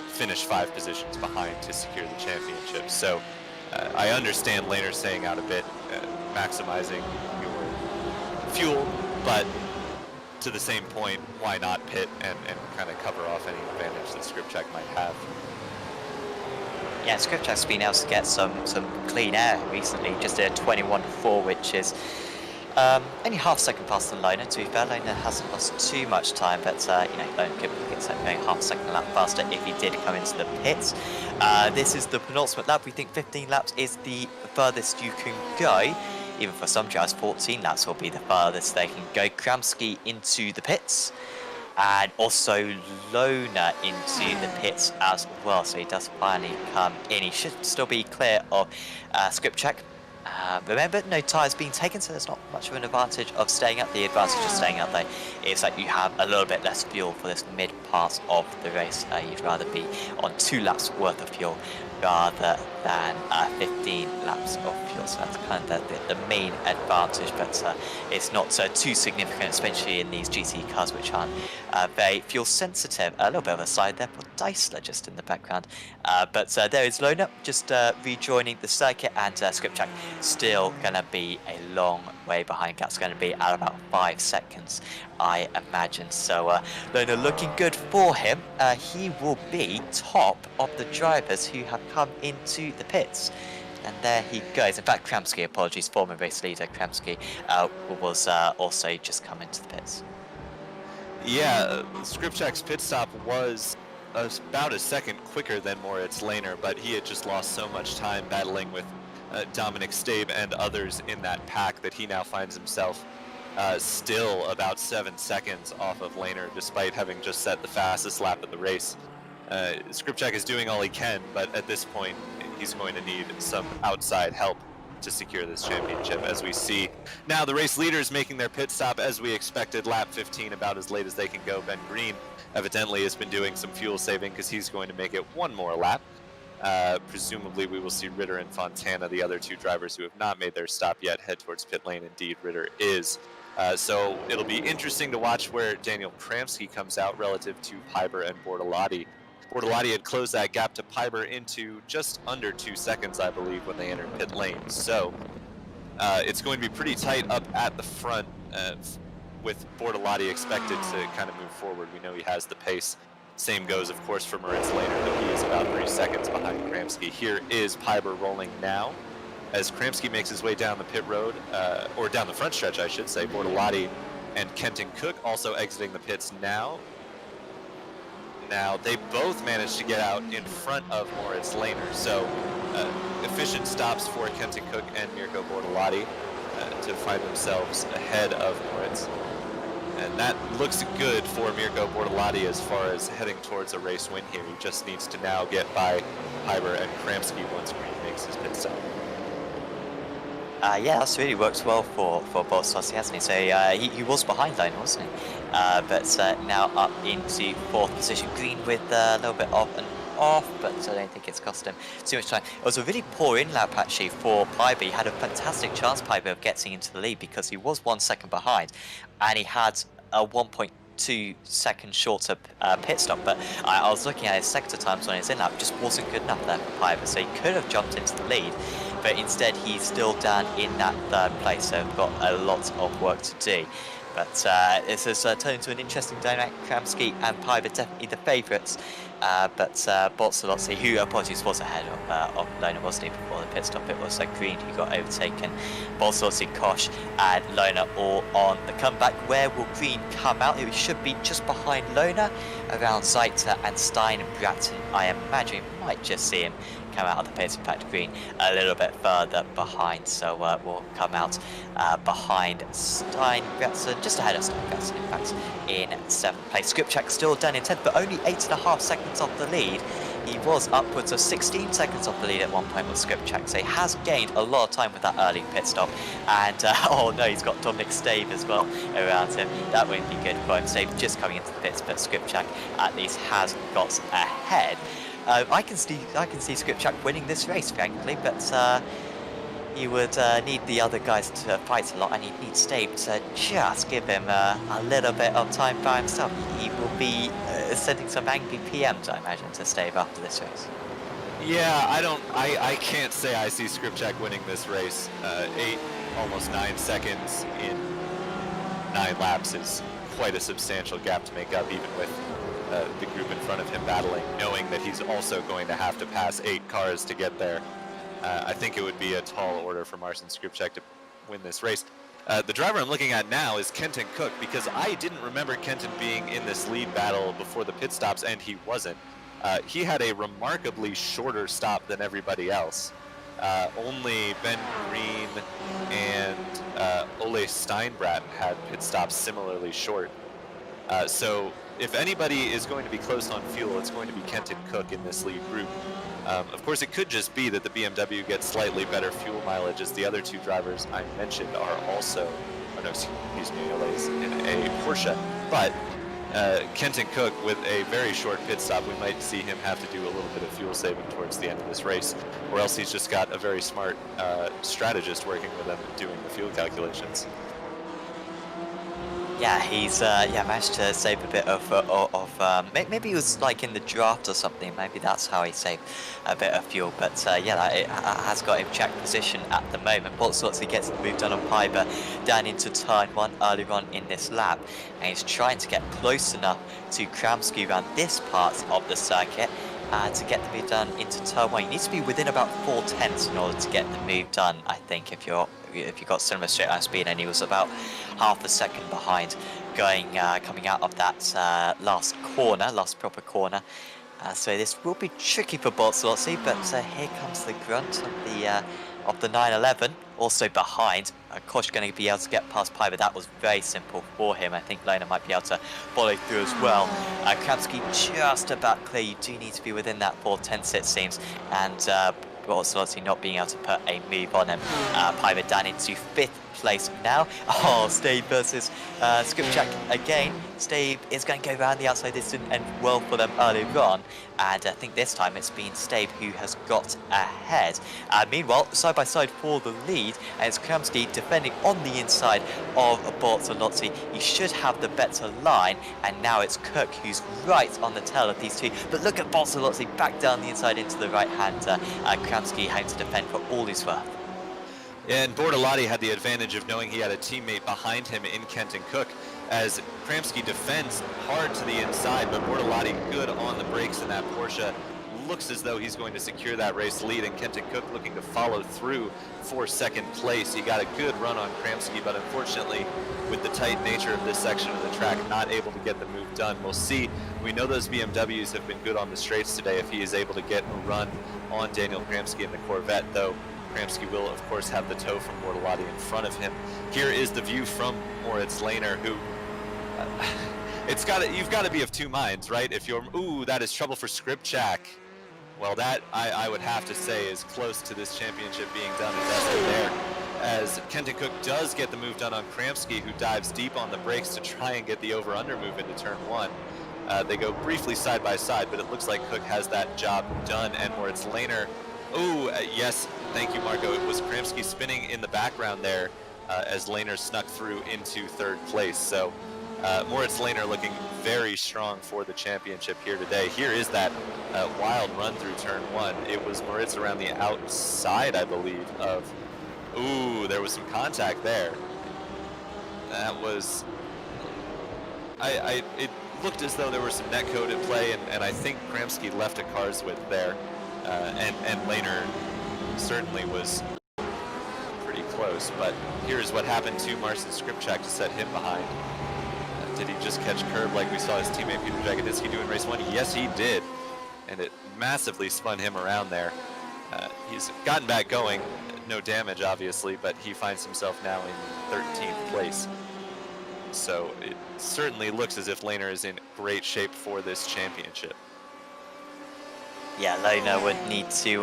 finish 5 positions behind to secure the championship. So I understand Lehner staying out a bit, maximizing your fuel, but to the same point, why not pit and kind of cover off any advantage that Skripczak might have? Yeah, Skripczak's been able to get some clean air recently, just a 21.4, which is only half a second faster than Lehner. To be fair, Lehner hasn't lost too much time, but you know, Lehner could get going half a second lap faster if he did come into the pits. This is the penultimate lap. We think 15 laps is the furthest you can go. Even for some drivers, 14 laps will be the farthest they can go. Kramski into the pits, and also Lehner into the pits as well. So he does finally come in. He should still be clear of Skripczak. Remember, no tyres being taken, so there's not much of an advantage of staying up. The advantage of staying up, though, is that you have a little bit less fuel for this mid part of the race. You'd rather be on 2 laps worth of fuel rather than 15 laps of fuel. So that's kind of the main advantage, but it's not too significant, especially in these GT cars, which aren't very fuel sensitive. A little bit of a side there for Deisler just in the background. But there is Lehner just rejoining the circuit, and Skripczak still going to be a long way behind. Gap's going to be at about 5 seconds, I imagine. So Lehner looking good for him. He will be top of the drivers who have come into the pits. And there he goes. In fact, Kramski, apologies, former race leader Kramski, was also just come into the pits. Yeah, Skripczak's pit stop was about a second quicker than Moritz Lehner, but he had just lost so much time battling with Dominic Stabe and others in that pack that he now finds himself still about 7 seconds off of Lehner, despite having just set the fastest lap of the race. Skripczak is doing all he can, but at this point he's going to need some outside help to secure this championship. As we see now, the race leaders making their pit stop as we expected, lap 15, about as late as they can go. Ben Green evidently has been doing some fuel saving because he's going to make it 1 more lap. Presumably we will see Ritter and Fontana, the other 2 drivers who have not made their stop yet, head towards pit lane. Indeed, Ritter is. So it'll be interesting to watch where Daniel Kramski comes out relative to Piper and Bortolotti. Bortolotti had closed that gap to Piper into just under 2 seconds, I believe, when they entered pit lane. So it's going to be pretty tight up at the front, with Bortolotti expected to kind of move forward. We know he has the pace. Same goes, of course, for Moritz Lehner, though he is about 3 seconds behind Kramski. Here is Piper rolling now, as Kramski makes his way down the pit road, or down the front stretch, I should say. Bortolotti and Kenton Cook also exiting the pits now. Now, they both managed to get out in front of Moritz Lehner, so efficient stops for Kenton Cook and Mirko Bortolotti to find themselves ahead of Moritz. And that looks good for Mirko Bortolotti as far as heading towards a race win here. He just needs to now get by Piper and Kramski once Green makes his pit stop. Yeah, that's really worked well for Bortolotti, hasn't he? So he was behind Lehner, wasn't he? But now up into 4th position. Green with a little bit of an off, but I don't think it's cost him too much time. It was a really poor in-lap actually for Piper. He had a fantastic chance, Piper, of getting into the lead because he was 1 second behind, and he had a 1.2 second shorter pit stop. But I was looking at his sector times on his in-lap, just wasn't good enough there for Piper, so he could have jumped into the lead, but instead he's still down in that 3rd place, so got a lot of work to do. But this has turned into an interesting dynamic. Kramski and Piper definitely the favourites, but Bortolotti, who, apologies, was ahead of Lehner, wasn't he, before the pit stop? It was Green who got overtaken. Bortolotti, Koch and Lehner all on the comeback. Where will Green come out? It should be just behind Lehner, around Zeitler and Stein and Bratton, I imagine. might just see him come out of the pits. In fact, green a little bit further behind, so we'll come out behind Steingretsen, just ahead of Steingretsen, in fact, in 7th place. Skripczak still down in 10th, but only 8.5 seconds off the lead. He was upwards of 16 seconds off the lead at one point with Skripczak, so he has gained a lot of time with that early pit stop. And, oh no, he's got Dominic Stave as well around him. That won't be good for him. Stave just coming into the pits, but Skripczak at least has got ahead. I can see Skripczak winning this race, frankly, but he would need the other guys to fight a lot, and he'd need Stave to just give him a little bit of time by himself. He will be sending some angry PMs, I imagine, to Stave after this race. Yeah, I can't say I see Skripczak winning this race. almost 9 seconds in 9 laps is quite a substantial gap to make up, even with the group in front of him battling, knowing that he's also going to have to pass 8 cars to get there. I think it would be a tall order for Marcin Skripczak to win this race. The driver I'm looking at now is Kenton Cook, because I didn't remember Kenton being in this lead battle before the pit stops, and he wasn't. He had a remarkably shorter stop than everybody else. Only Ben Green and Ole Steinbrat had pit stops similarly short. So if anybody is going to be close on fuel, it's going to be Kenton Cook in this lead group. Of course, it could just be that the BMW gets slightly better fuel mileage, as the other 2 drivers I mentioned are also, oh no, excuse me, Ole's in a Porsche. But Kenton Cook, with a very short pit stop, we might see him have to do a little bit of fuel saving towards the end of this race, or else he's just got a very smart strategist working with him doing the fuel calculations. Yeah, he's managed to save a bit of maybe he was like in the draft or something. Maybe that's how he saved a bit of fuel. But yeah, it has got him check position at the moment. Boltzlotzi gets the move done on Piper down into turn 1 earlier on in this lap, and he's trying to get close enough to Kramski around this part of the circuit. To get the move done into turn 1, you need to be within about 4/10 in order to get the move done. I think if you've got similar straight line speed, and he was about half a second behind coming out of that last proper corner. So this will be tricky for Boltzlotzi, but here comes the grunt of the 911, also behind. Of course, you're going to be able to get past Piper. That was very simple for him. I think Lona might be able to follow through as well. Kramski just about clear. You do need to be within that 4/10, it seems, and Boltzlotzi not being able to put a move on him. Piper down into 5th place now. Oh, Stave versus Skripczak again. Stave is going to go around the outside. This didn't end well for them earlier on, and I think this time it's been Stave who has got ahead. Meanwhile, side by side for the lead, and it's Kramski defending on the inside of Boltzlotzi. He should have the better line, and now it's Cook who's right on the tail of these 2. But look at Boltzlotzi back down the inside into the right-hander. Kramski having to defend for all he's worth. And Bortolotti had the advantage of knowing he had a teammate behind him in Kenton Cook, as Kramski defends hard to the inside, but Bortolotti good on the brakes in that Porsche. Looks as though he's going to secure that race lead, and Kenton Cook looking to follow through for 2nd place. He got a good run on Kramski, but unfortunately, with the tight nature of this section of the track, not able to get the move done. We'll see. We know those BMWs have been good on the straights today if he is able to get a run on Daniel Kramski in the Corvette, though Kramski will, of course, have the tow from Bortolotti in front of him. Here is the view from Moritz Lehner, who you've got to be of 2 minds, right? If you're, ooh, that is trouble for Skripczak. Well, that I would have to say is close to this championship being done and dusted there, as Kenton Cook does get the move done on Kramski, who dives deep on the brakes to try and get the over-under move into turn 1. They go briefly side by side, but it looks like Cook has that job done, and Moritz Lehner, yes, thank you, Marco. It was Kramski spinning in the background there as Lehner snuck through into 3rd place. So Moritz Lehner looking very strong for the championship here today. Here is that wild run through turn 1. It was Moritz around the outside, I believe, of... Ooh, there was some contact there. That was... It looked as though there was some net code at play, and I think Kramski left a car's width there. And Lehner certainly was pretty close, but here's what happened to Marcin Skripczak to set him behind. Did he just catch curb like we saw his teammate Peter Jagodinski do in race 1? Yes, he did. and it massively spun him around there. He's gotten back going, no damage obviously, but he finds himself now in 13th place. So it certainly looks as if Laner is in great shape for this championship. Yeah, Laner would need to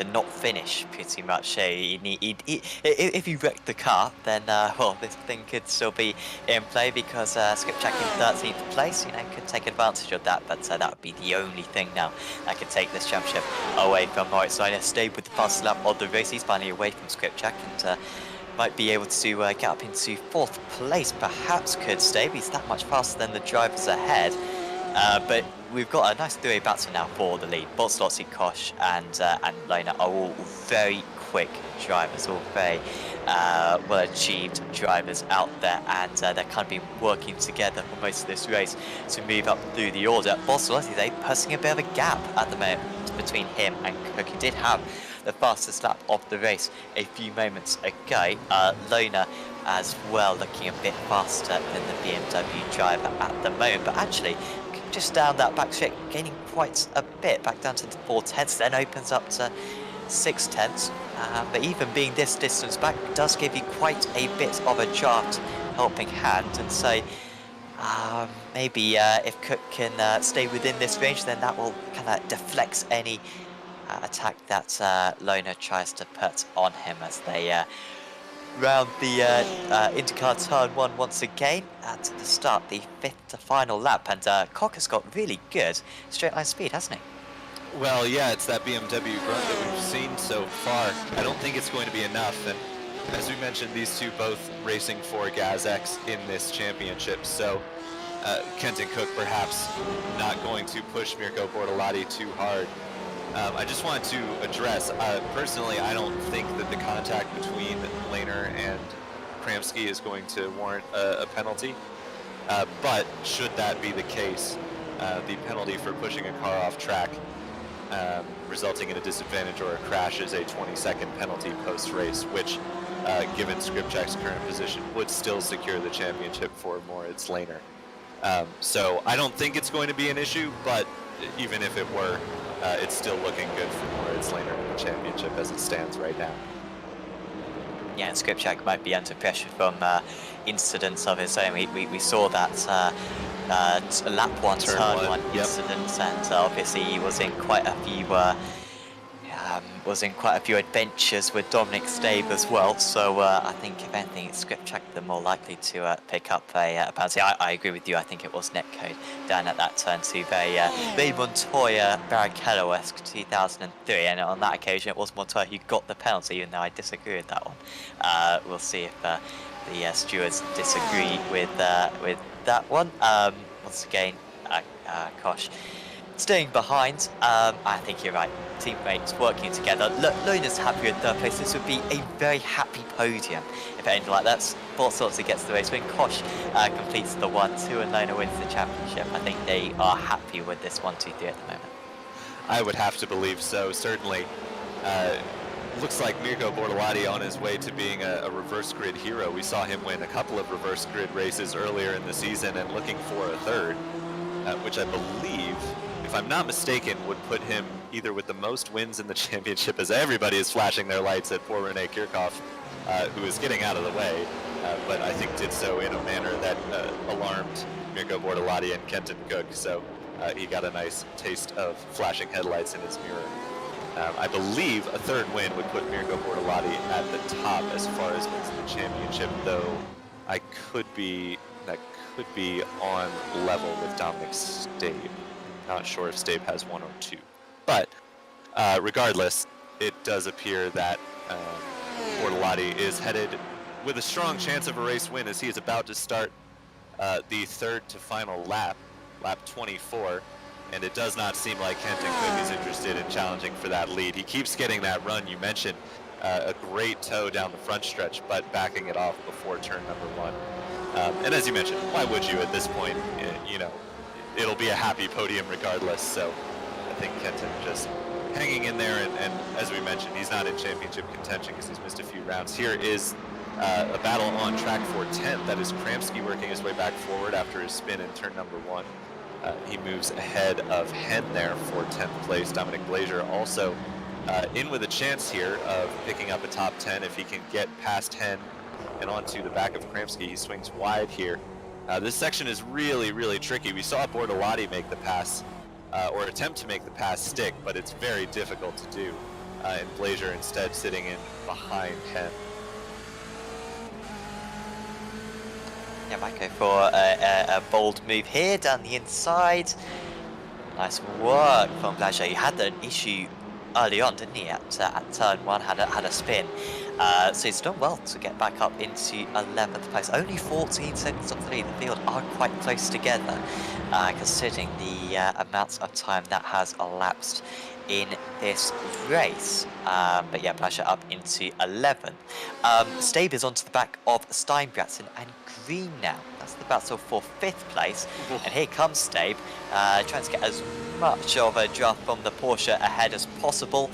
not finish pretty much. If you wreck the car, then well, this thing could still be in play because Skipjack in 13th place, could take advantage of that. But that would be the only thing now that could take this championship away from Moritz. Laner stayed with the fastest lap of the race. He's finally away from Skipjack and might be able to get up into 4th place. Perhaps could stay. He's that much faster than the drivers ahead. But we've got a nice three-way battle now for the lead. Botzlotzi, Kosh, and Laner are all very quick drivers, all very well-achieved drivers out there, and they're kind of been working together for most of this race to move up through the order. Botzlotzi, they posting a bit of a gap at the moment between him and Cook, who did have the fastest lap of the race a few moments ago. Laner as well looking a bit faster than the BMW driver at the moment, but actually just down that back straight, gaining quite a bit, back down to the 4/10, then opens up to 6/10. But even being this distance back does give you quite a bit of a draft helping hand, and so maybe if Cook can stay within this range, then that will kind of deflect any attack that Laner tries to put on him as they round the IndyCar turn 1 once again at the start, the 5th to final lap, and Cock has got really good straight line speed, hasn't he? Well, yeah, it's that BMW grunt that we've seen so far. I don't think it's going to be enough, and as we mentioned, these two both racing for GazX in this championship, so Kenton Cook perhaps not going to push Mirko Bortolotti too hard. I just wanted to address, personally, I don't think that the contact between Laner and Kramsky is going to warrant a penalty. But should that be the case, the penalty for pushing a car off track, resulting in a disadvantage or a crash, is a 20-second penalty post-race, which, given Skipjack's current position, would still secure the championship for Moritz Laner. So I don't think it's going to be an issue, but even if it were, it's still looking good for Moritz Laner in the championship as it stands right now. Yeah, and Skipjack might be under pressure from incidents of his own. We saw that lap 1, turn 1 incident, and obviously he was in quite a few adventures with Dominic Stabe as well. So I think if anything, Skipjack the more likely to pick up a penalty. I agree with you. I think it was netcode down at that turn 2, very Montoya Barrichello-esque 2003, and on that occasion it was Montoya who got the penalty, even though I disagree with that one. We'll see if the stewards disagree with that one. Once again, Kosh staying behind. I think you're right. Teammates working together. Laner's happy with 3rd place. This would be a very happy podium if it ended like that. Botzlotzi gets the race win. Kosh completes the 1-2, and Laner wins the championship. I think they are happy with this 1-2-3 at the moment. I would have to believe so, certainly. Looks like Mirko Bortolotti on his way to being a reverse grid hero. We saw him win a couple of reverse grid races earlier in the season and looking for a 3rd, which I believe, if I'm not mistaken, would put him either with the most wins in the championship, as everybody is flashing their lights at poor Rene Kirchhoff, who is getting out of the way, but I think did so in a manner that alarmed Mirko Bortolotti and Kenton Cook, so he got a nice taste of flashing headlights in his mirror. I believe a 3rd win would put Mirko Bortolotti at the top as far as wins in the championship, though that could be on level with Dominic Stabe. Not sure if Stabe has 1 or 2. But regardless, it does appear that Bortolotti is headed with a strong chance of a race win, as he is about to start the 3rd to final lap, lap 24. And it does not seem like Kenton Cook is interested in challenging for that lead. He keeps getting that run. You mentioned a great toe down the front stretch, but backing it off before turn number 1. And as you mentioned, why would you at this point? It'll be a happy podium regardless. So I think Kenton just hanging in there. And as we mentioned, he's not in championship contention because he's missed a few rounds. Here is a battle on track for 10th. That is Kramsky working his way back forward after his spin in turn number 1. He moves ahead of Hen there for 10th place. Dominic Blazier also in with a chance here of picking up a top 10 if he can get past Hen and onto the back of Kramsky. He swings wide here. This section is really, really tricky. We saw Bortolotti make the pass, or attempt to make the pass stick, but it's very difficult to do. And Blazier instead sitting in behind Hen. Yeah, might go for a bold move here down the inside. Nice work from Blazier. He had an issue early on, didn't he? At turn 1, had a spin. So he's done well to get back up into 11th place. Only 14 seconds off the lead. The field are quite close together, considering the amounts of time that has elapsed in this race. But yeah, Blazier up into 11th. Stabe is onto the back of Steinbratsen and Green now. That's the battle for 5th place. And here comes Stabe, trying to get as much of a draft from the Porsche ahead as possible.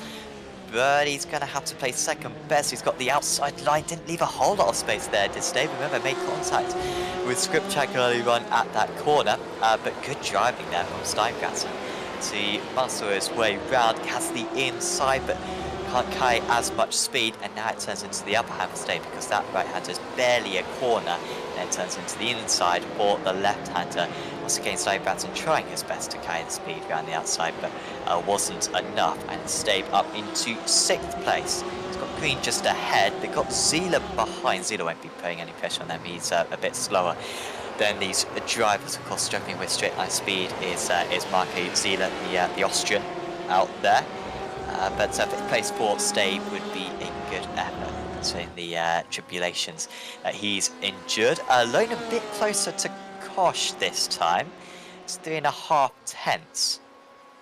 But he's going to have to play second best. He's got the outside line, didn't leave a whole lot of space there, did Stabe? Remember, made contact with Skripczak early on at that corner. But good driving there from Steinbratsen to muscle his way round. Has the inside, but can't carry as much speed, and now it turns into the upper hand for Stabe because that right-hander is barely a corner, and it turns into the inside for the left-hander. Once again, Steinbratsen trying his best to carry the speed around the outside, but wasn't enough, and Stabe up into 6th place. He's got Green just ahead. They've got Zila behind. Zila won't be putting any pressure on them. He's a bit slower than these drivers. Of course, struggling with straight line speed is Marco Zila, the Austrian, out there. But 5th place for Stabe would be a good effort considering the tribulations that he's endured. Lone a bit closer to Kosh this time. It's 3.5 tenths.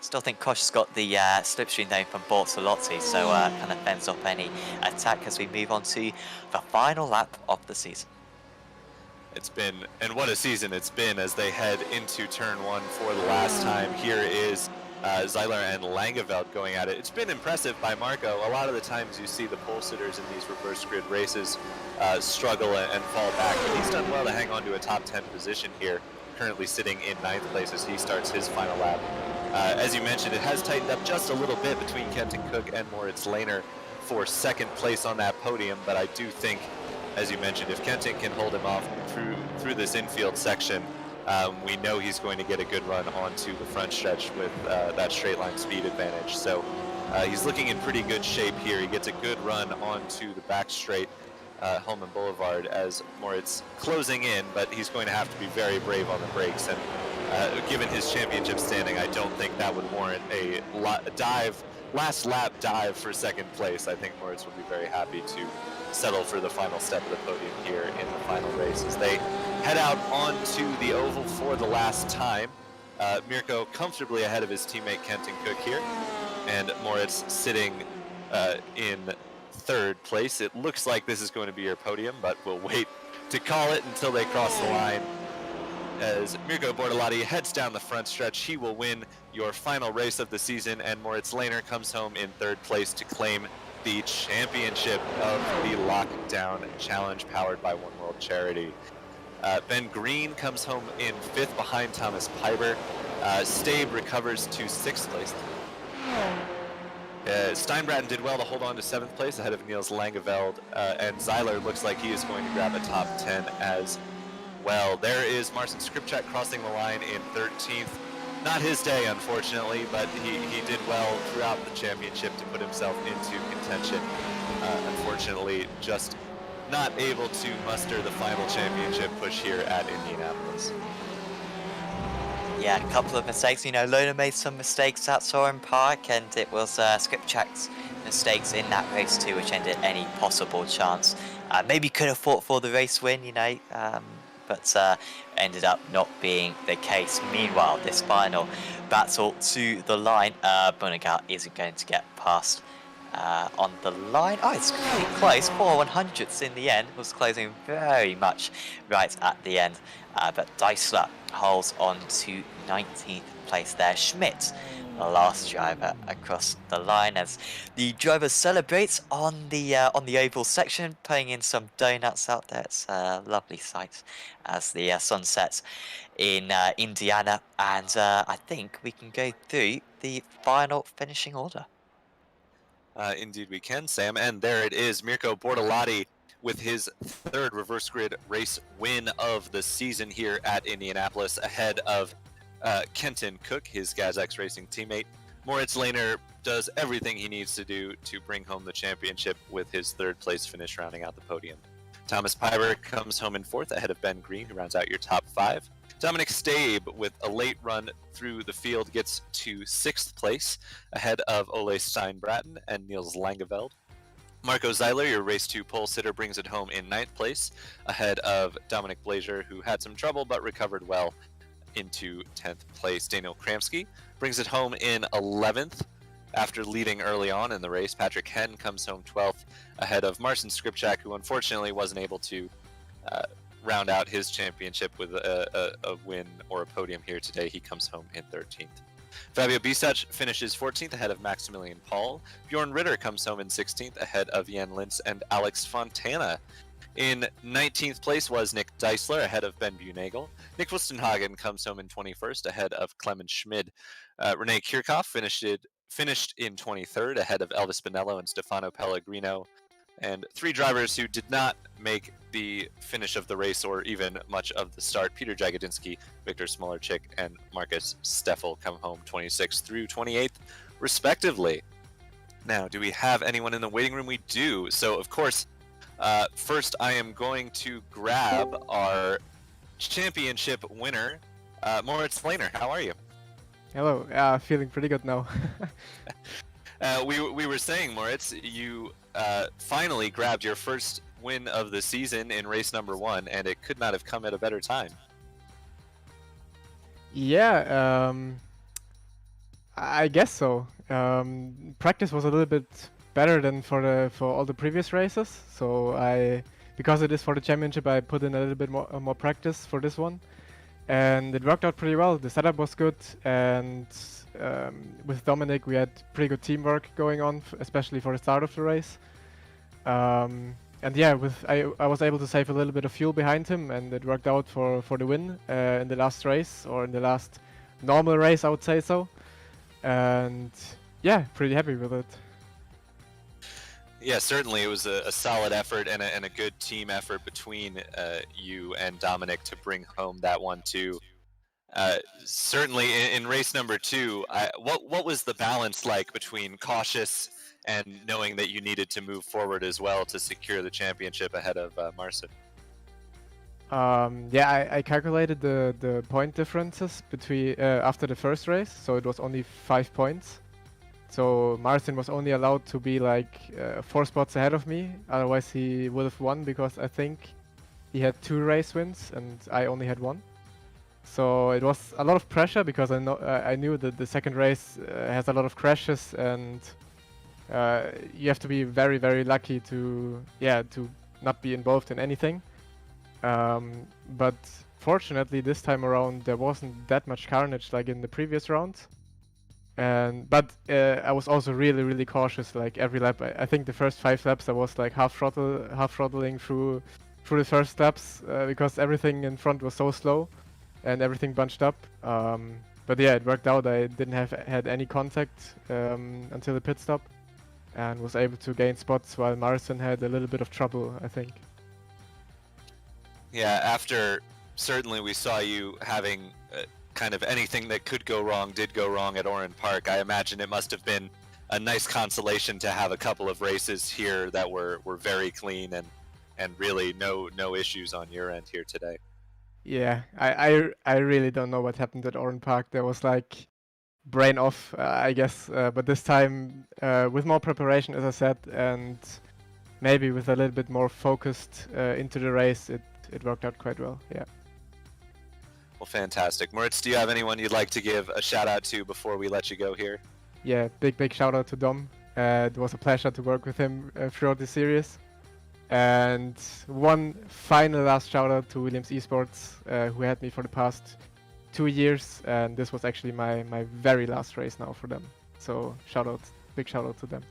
Still think Kosh has got the slipstream though from Bortolotti, so kind of fends off any attack as we move on to the final lap of the season. It's been, and what a season it's been as they head into turn 1 for the last time. Here is Zeiler and Langeveld going at it. It's been impressive by Marco. A lot of the times you see the pole sitters in these reverse grid races struggle and fall back, but he's done well to hang on to a top 10 position here, currently sitting in 9th place as he starts his final lap. As you mentioned, it has tightened up just a little bit between Kenton Cook and Moritz Lehner for 2nd place on that podium, but I do think, as you mentioned, if Kenton can hold him off through this infield section, we know he's going to get a good run onto the front stretch with that straight line speed advantage. So he's looking in pretty good shape here. He gets a good run onto the back straight, Holman Boulevard, as Moritz closing in, but he's going to have to be very brave on the brakes. And given his championship standing, I don't think that would warrant a last lap dive for 2nd place. I think Moritz would be very happy to settle for the final step of the podium here in the final race as they head out onto the oval for the last time. Mirko comfortably ahead of his teammate Kenton Cook here, and Moritz sitting in 3rd place. It looks like this is going to be your podium, but we'll wait to call it until they cross the line. As Mirko Bortolotti heads down the front stretch, he will win your final race of the season, and Moritz Lehner comes home in 3rd place to claim the championship of the Lockdown Challenge powered by One World Charity. Ben Green comes home in 5th behind Thomas Piber. Stabe recovers to 6th place. Steinbratsen did well to hold on to 7th place ahead of Niels Langeveld, and Zeiler looks like he is going to grab a top 10 as well. There is Marcin Skripczak crossing the line in 13th. Not his day, unfortunately, but he did well throughout the championship to put himself into contention. Unfortunately, just not able to muster the final championship push here at Indianapolis. Yeah, a couple of mistakes. You know, Lona made some mistakes at Soren Park, and it was Skripczak's mistakes in that race too, which ended any possible chance. Maybe could have fought for the race win, you know, but ended up not being the case. Meanwhile, this final battle to the line, Bunegaut isn't going to get past on the line. Oh, it's pretty close. 4/100ths in the end. Was closing very much right at the end. But Deisler holds on to 19th place there. Schmidt the last driver across the line as the driver celebrates on the oval section, putting in some donuts out there. It's a lovely sight as the sun sets in Indiana, and I think we can go through the final finishing order. Indeed we can, Sam. And there it is, Mirko Bortolotti with his third reverse grid race win of the season here at Indianapolis, ahead of Kenton Cook, his GazX Racing teammate. Moritz Lehner does everything he needs to do to bring home the championship with his third place finish rounding out the podium. Thomas Piber comes home in fourth ahead of Ben Green, who rounds out your top five. Dominic Stabe, with a late run through the field, gets to sixth place ahead of Ole Steinbraten and Niels Langeveld. Marco Zeiler, your race 2 pole sitter, brings it home in ninth place ahead of Dominic Blazier, who had some trouble but recovered well into 10th place. Daniel Kramsky brings it home in 11th after leading early on in the race. Patrick Henn comes home 12th ahead of Marcin Skripczak, who unfortunately wasn't able to round out his championship with a win or a podium here today. He comes home in 13th. Fabio Bisach finishes 14th ahead of Maximilian Paul. Bjorn Ritter comes home in 16th ahead of Jan Lintz and Alex Fontana. In 19th place was Nick Deisler ahead of Ben Bunagel. Nick Wustenhagen comes home in 21st ahead of Clemens Schmid. Rene Kirchhoff finished in 23rd ahead of Elvis Bonello and Stefano Pellegrino. And three drivers who did not make the finish of the race or even much of the start, Peter Jagodinsky, Victor Smolarczyk, and Marcus Steffel, come home 26th through 28th, respectively. Now, do we have anyone in the waiting room? We do. So, of course, first I am going to grab our championship winner, Moritz Lehner. How are you? Hello. Feeling pretty good now. We were saying, Moritz, you finally grabbed your first win of the season in race number 1, and it could not have come at a better time. Yeah, I guess so. Practice was a little bit better than for all the previous races, so because it is for the championship, I put in a little bit more practice for this one, and it worked out pretty well. The setup was good, and with Dominic we had pretty good teamwork going on, especially for the start of the race. And yeah, I was able to save a little bit of fuel behind him, and it worked out for the win in the last race, or in the last normal race, I would say so. And yeah, pretty happy with it. Yeah, certainly it was a solid effort and a good team effort between you and Dominic to bring home that one too. Certainly in race number 2, what was the balance like between cautious and knowing that you needed to move forward as well to secure the championship ahead of Marcin? Yeah, I calculated the point differences between after the first race, so it was only 5 points. So Marcin was only allowed to be like 4 spots ahead of me, otherwise he would have won, because I think he had 2 race wins and I only had 1. So it was a lot of pressure, because I knew that the second race has a lot of crashes, and you have to be very, very lucky to not be involved in anything. But fortunately this time around there wasn't that much carnage like in the previous round. But I was also really, really cautious. Like every lap, I think the first 5 laps I was like half throttling through the first laps because everything in front was so slow and everything bunched up. But yeah, it worked out. I didn't had any contact until the pit stop, and was able to gain spots while Marcin had a little bit of trouble, I think. Yeah, after certainly we saw you having kind of anything that could go wrong did go wrong at Oran Park. I imagine it must have been a nice consolation to have a couple of races here that were very clean and really no issues on your end here today. Yeah, I really don't know what happened at Oran Park. There was like brain off, I guess, but this time with more preparation, as I said, and maybe with a little bit more focused into the race, it worked out quite well. Yeah. Well, fantastic. Moritz, do you have anyone you'd like to give a shout out to before we let you go here? Yeah, big shout out to Dom. It was a pleasure to work with him throughout the series. And one final last shout out to Williams eSports, who had me for the past 2 years, and this was actually my very last race now for them. So big shout out to them.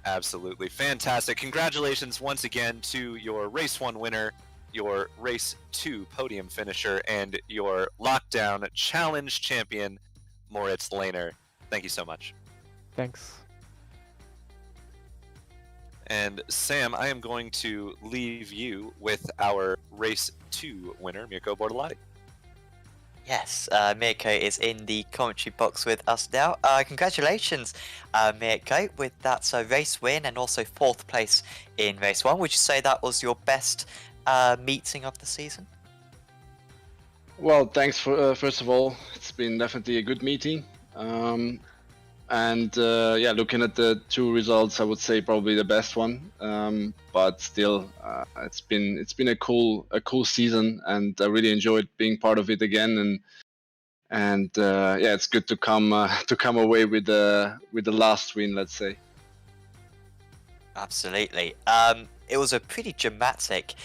Absolutely fantastic. Congratulations once again to your race 1 winner, your race 2 podium finisher, and your lockdown challenge champion, Moritz Lehner. Thank you so much. Thanks. And Sam, I am going to leave you with our race 2 winner, Mirko Bortolotti. Yes, Mirko is in the commentary box with us now. Congratulations, Mirko, with that race win and also 4th place in race 1. Would you say that was your best meeting of the season? Well, thanks for first of all. It's been definitely a good meeting. Yeah, looking at the 2 results, I would say probably the best one. But still, it's been a cool season, and I really enjoyed being part of it again. And yeah, it's good to come away with the last win, let's say. Absolutely. It was a pretty dramatic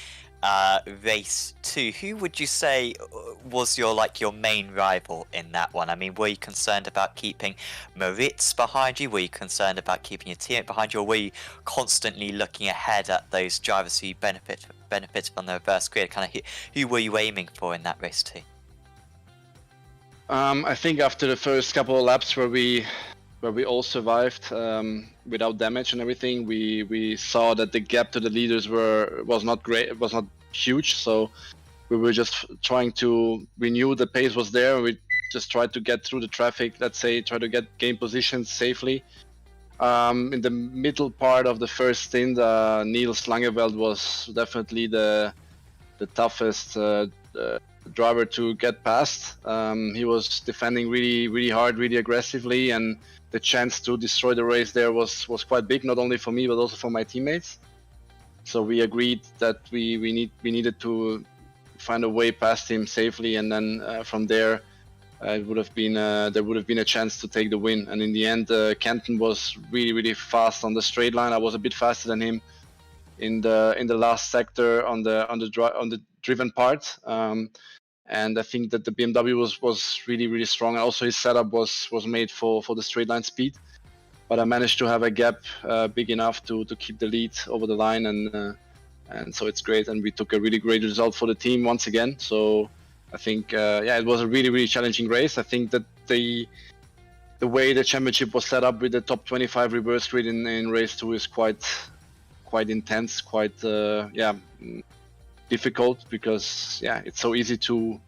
race 2. Who would you say was your main rival in that one? I mean, were you concerned about keeping Moritz behind you? Were you concerned about keeping your teammate behind you? Or were you constantly looking ahead at those drivers who benefit from the reverse grid? Kind of who were you aiming for in that race 2? I think after the first couple of laps where we all survived without damage and everything, we saw that the gap to the leaders was not great. It was not huge, so we were just we knew the pace was there. We just tried to get through the traffic. Let's say try to gain positions safely. In the middle part of the first stint, Niels Langeveld was definitely the toughest driver to get past. He was defending really hard, really aggressively, and the chance to destroy the race there was quite big, not only for me but also for my teammates. So we agreed that we needed to find a way past him safely, and then from there it would have been there would have been a chance to take the win. And in the end, Kenton was really fast on the straight line. I was a bit faster than him in the last sector on the driven part. And I think that the BMW was really strong. And also his setup was made for the straight line speed. But I managed to have a gap big enough to keep the lead over the line, and so it's great. And we took a really great result for the team once again. So I think yeah, it was a really challenging race. I think that the way the championship was set up with the top 25 reverse grid in race 2 is quite intense, quite yeah, difficult, because yeah, it's so easy to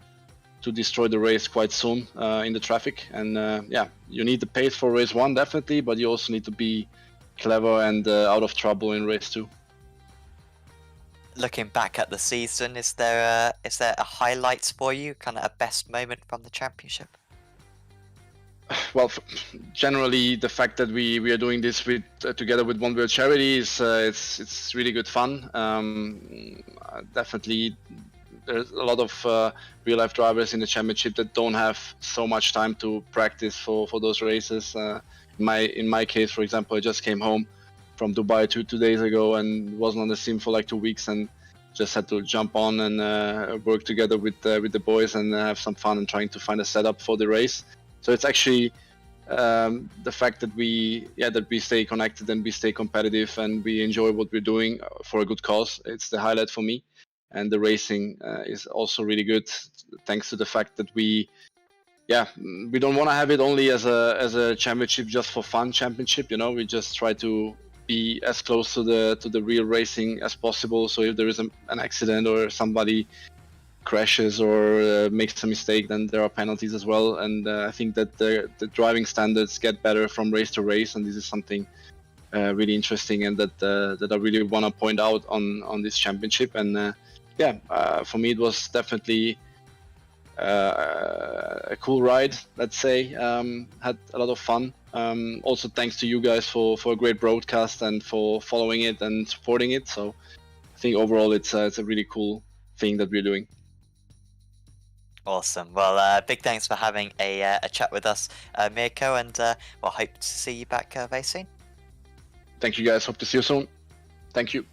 destroy the race quite soon in the traffic. And yeah, you need the pace for race 1 definitely, but you also need to be clever and out of trouble in race 2. Looking back at the season, is there a highlights for you, kind of a best moment from the championship? Well, generally the fact that we are doing this with together with One World Charity is it's really good fun. Definitely, there's a lot of real life drivers in the championship that don't have so much time to practice for those races. In my case, for example, I just came home from Dubai 2 days ago and wasn't on the sim for like 2 weeks, and just had to jump on and work together with the boys and have some fun and trying to find a setup for the race. So it's actually the fact that we stay connected and we stay competitive and we enjoy what we're doing for a good cause. It's the highlight for me. And the racing is also really good, thanks to the fact that we don't want to have it only as a championship just for fun championship. You know, we just try to be as close to the real racing as possible. So if there is an accident or somebody crashes or makes a mistake, then there are penalties as well. And I think that the driving standards get better from race to race, and this is something really interesting and that I really want to point out on this championship. And for me it was definitely a cool ride, let's say. Had a lot of fun. Also thanks to you guys for a great broadcast and for following it and supporting it. So I think overall it's a really cool thing that we're doing. Awesome. Well, big thanks for having a chat with us, Mirko, and we'll hope to see you back very soon. Thank you guys. Hope to see you soon. Thank you.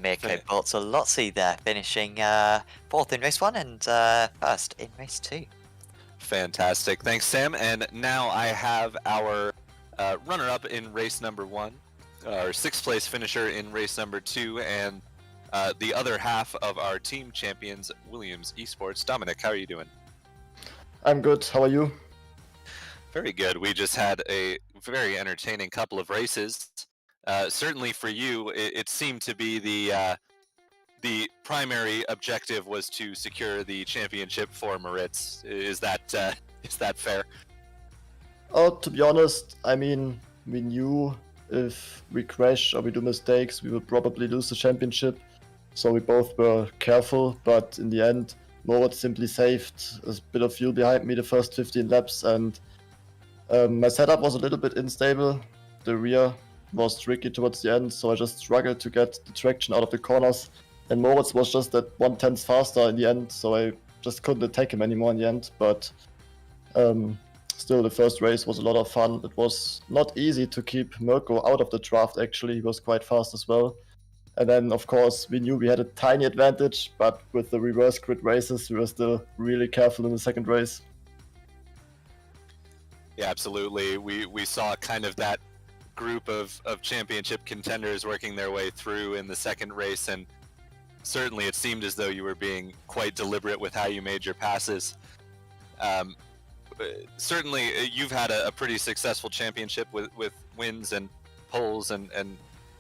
Mirko Fa- Bortolozzi there, finishing 4th in race 1 and 1st in race 2. Fantastic. Thanks, Sam. And now I have our runner-up in race number 1, our 6th place finisher in race number 2, and the other half of our team champions, Williams eSports. Dominic, how are you doing? I'm good. How are you? Very good. We just had a very entertaining couple of races. Certainly for you, it seemed to be the primary objective was to secure the championship for Moritz. Is that fair? Oh, to be honest, I mean, we knew if we crash or we do mistakes, we will probably lose the championship. So we both were careful, but in the end, Moritz simply saved a bit of fuel behind me the first 15 laps, and my setup was a little bit unstable. The rear was tricky towards the end, so I just struggled to get the traction out of the corners. And Moritz was just at 1/10 faster in the end, so I just couldn't attack him anymore in the end. But still, the first race was a lot of fun. It was not easy to keep Mirko out of the draft, actually. He was quite fast as well. And then, of course, we knew we had a tiny advantage, but with the reverse grid races, we were still really careful in the second race. Yeah, absolutely. We saw kind of that group of championship contenders working their way through in the second race, and certainly it seemed as though you were being quite deliberate with how you made your passes. Certainly, you've had a pretty successful championship with wins and poles and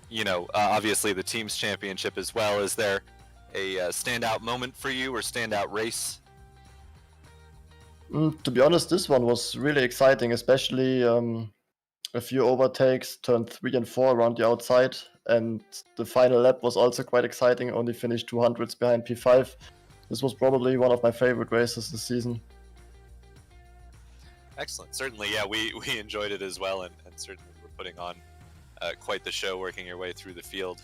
you know, obviously the team's championship as well. Is there a standout moment for you or standout race? To be honest, this one was really exciting, especially a few overtakes, turn 3 and 4 around the outside, and the final lap was also quite exciting, only finished 200s behind P5. This was probably one of my favorite races this season. Excellent. Certainly, yeah, we enjoyed it as well, and certainly we're putting on quite the show working your way through the field,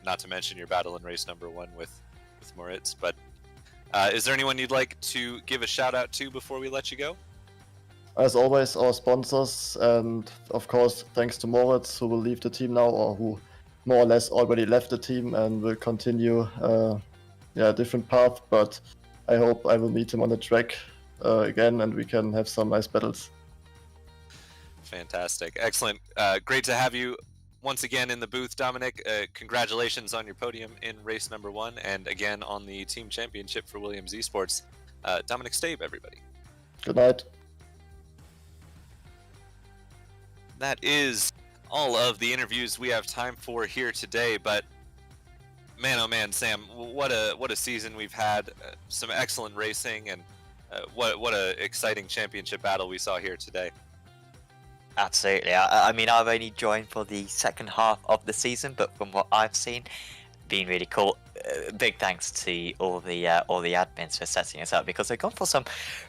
not to mention your battle in race number 1 with Moritz. But is there anyone you'd like to give a shout out to before we let you go? As always, our sponsors, and of course, thanks to Moritz, who will leave the team now, or who more or less already left the team and will continue a different path. But I hope I will meet him on the track again, and we can have some nice battles. Fantastic. Excellent. Great to have you once again in the booth, Dominic. Congratulations on your podium in race number 1, and again on the team championship for Williams eSports. Dominic Stabe, everybody. Good night. That is all of the interviews we have time for here today, but man, oh man, Sam, what a season we've had. Some excellent racing, and what a exciting championship battle we saw here today. Absolutely. I mean, I've only joined for the second half of the season, but from what I've seen, been really cool. Big thanks to all the admins for setting us up, because they've gone for some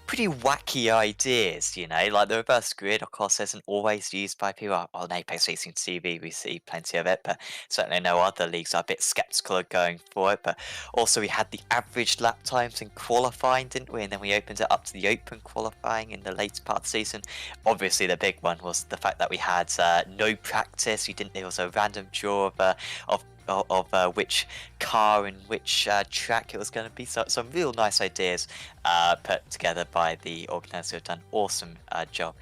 pretty wacky ideas, you know, like the reverse grid. Of course, isn't always used by people. On Apex Racing TV, we see plenty of it, but certainly no other leagues are a bit skeptical of going for it. But also, we had the average lap times in qualifying, didn't we? And then we opened it up to the open qualifying in the later part of the season. Obviously, the big one was the fact that we had no practice. There was a random draw of which car and which track it was going to be. So some real nice ideas put together by the organisers, who have done an awesome job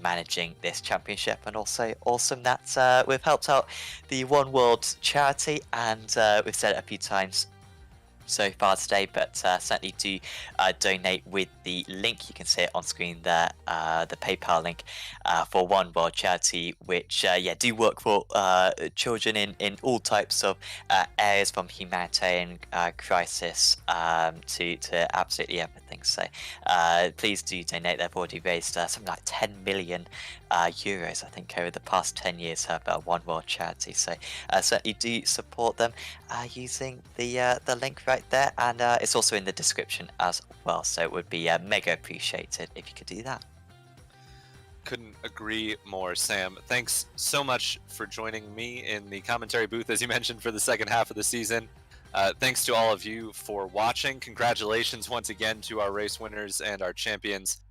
managing this championship, and also awesome that we've helped out the One World charity, and we've said it a few times so far today, but certainly do donate with the link. You can see it on screen there, the PayPal link for One World Charity, which do work for children in all types of areas, from humanitarian crisis to absolutely everything. So please do donate. They've already raised something like 10 million euros, I think, over the past 10 years of One World Charity. So certainly do support them using the link right there, and it's also in the description as well, so it would be mega appreciated if you could do that. Couldn't agree more, Sam. Thanks so much for joining me in the commentary booth, as you mentioned, for the second half of the season. Thanks to all of you for watching. Congratulations once again to our race winners and our champions,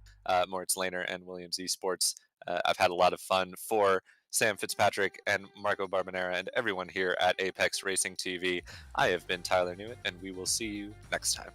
Moritz Lehner and Williams eSports. I've had a lot of fun. For Sam Fitzpatrick and Marco Barbanera and everyone here at Apex Racing TV. I have been Tyler Newitt, and we will see you next time.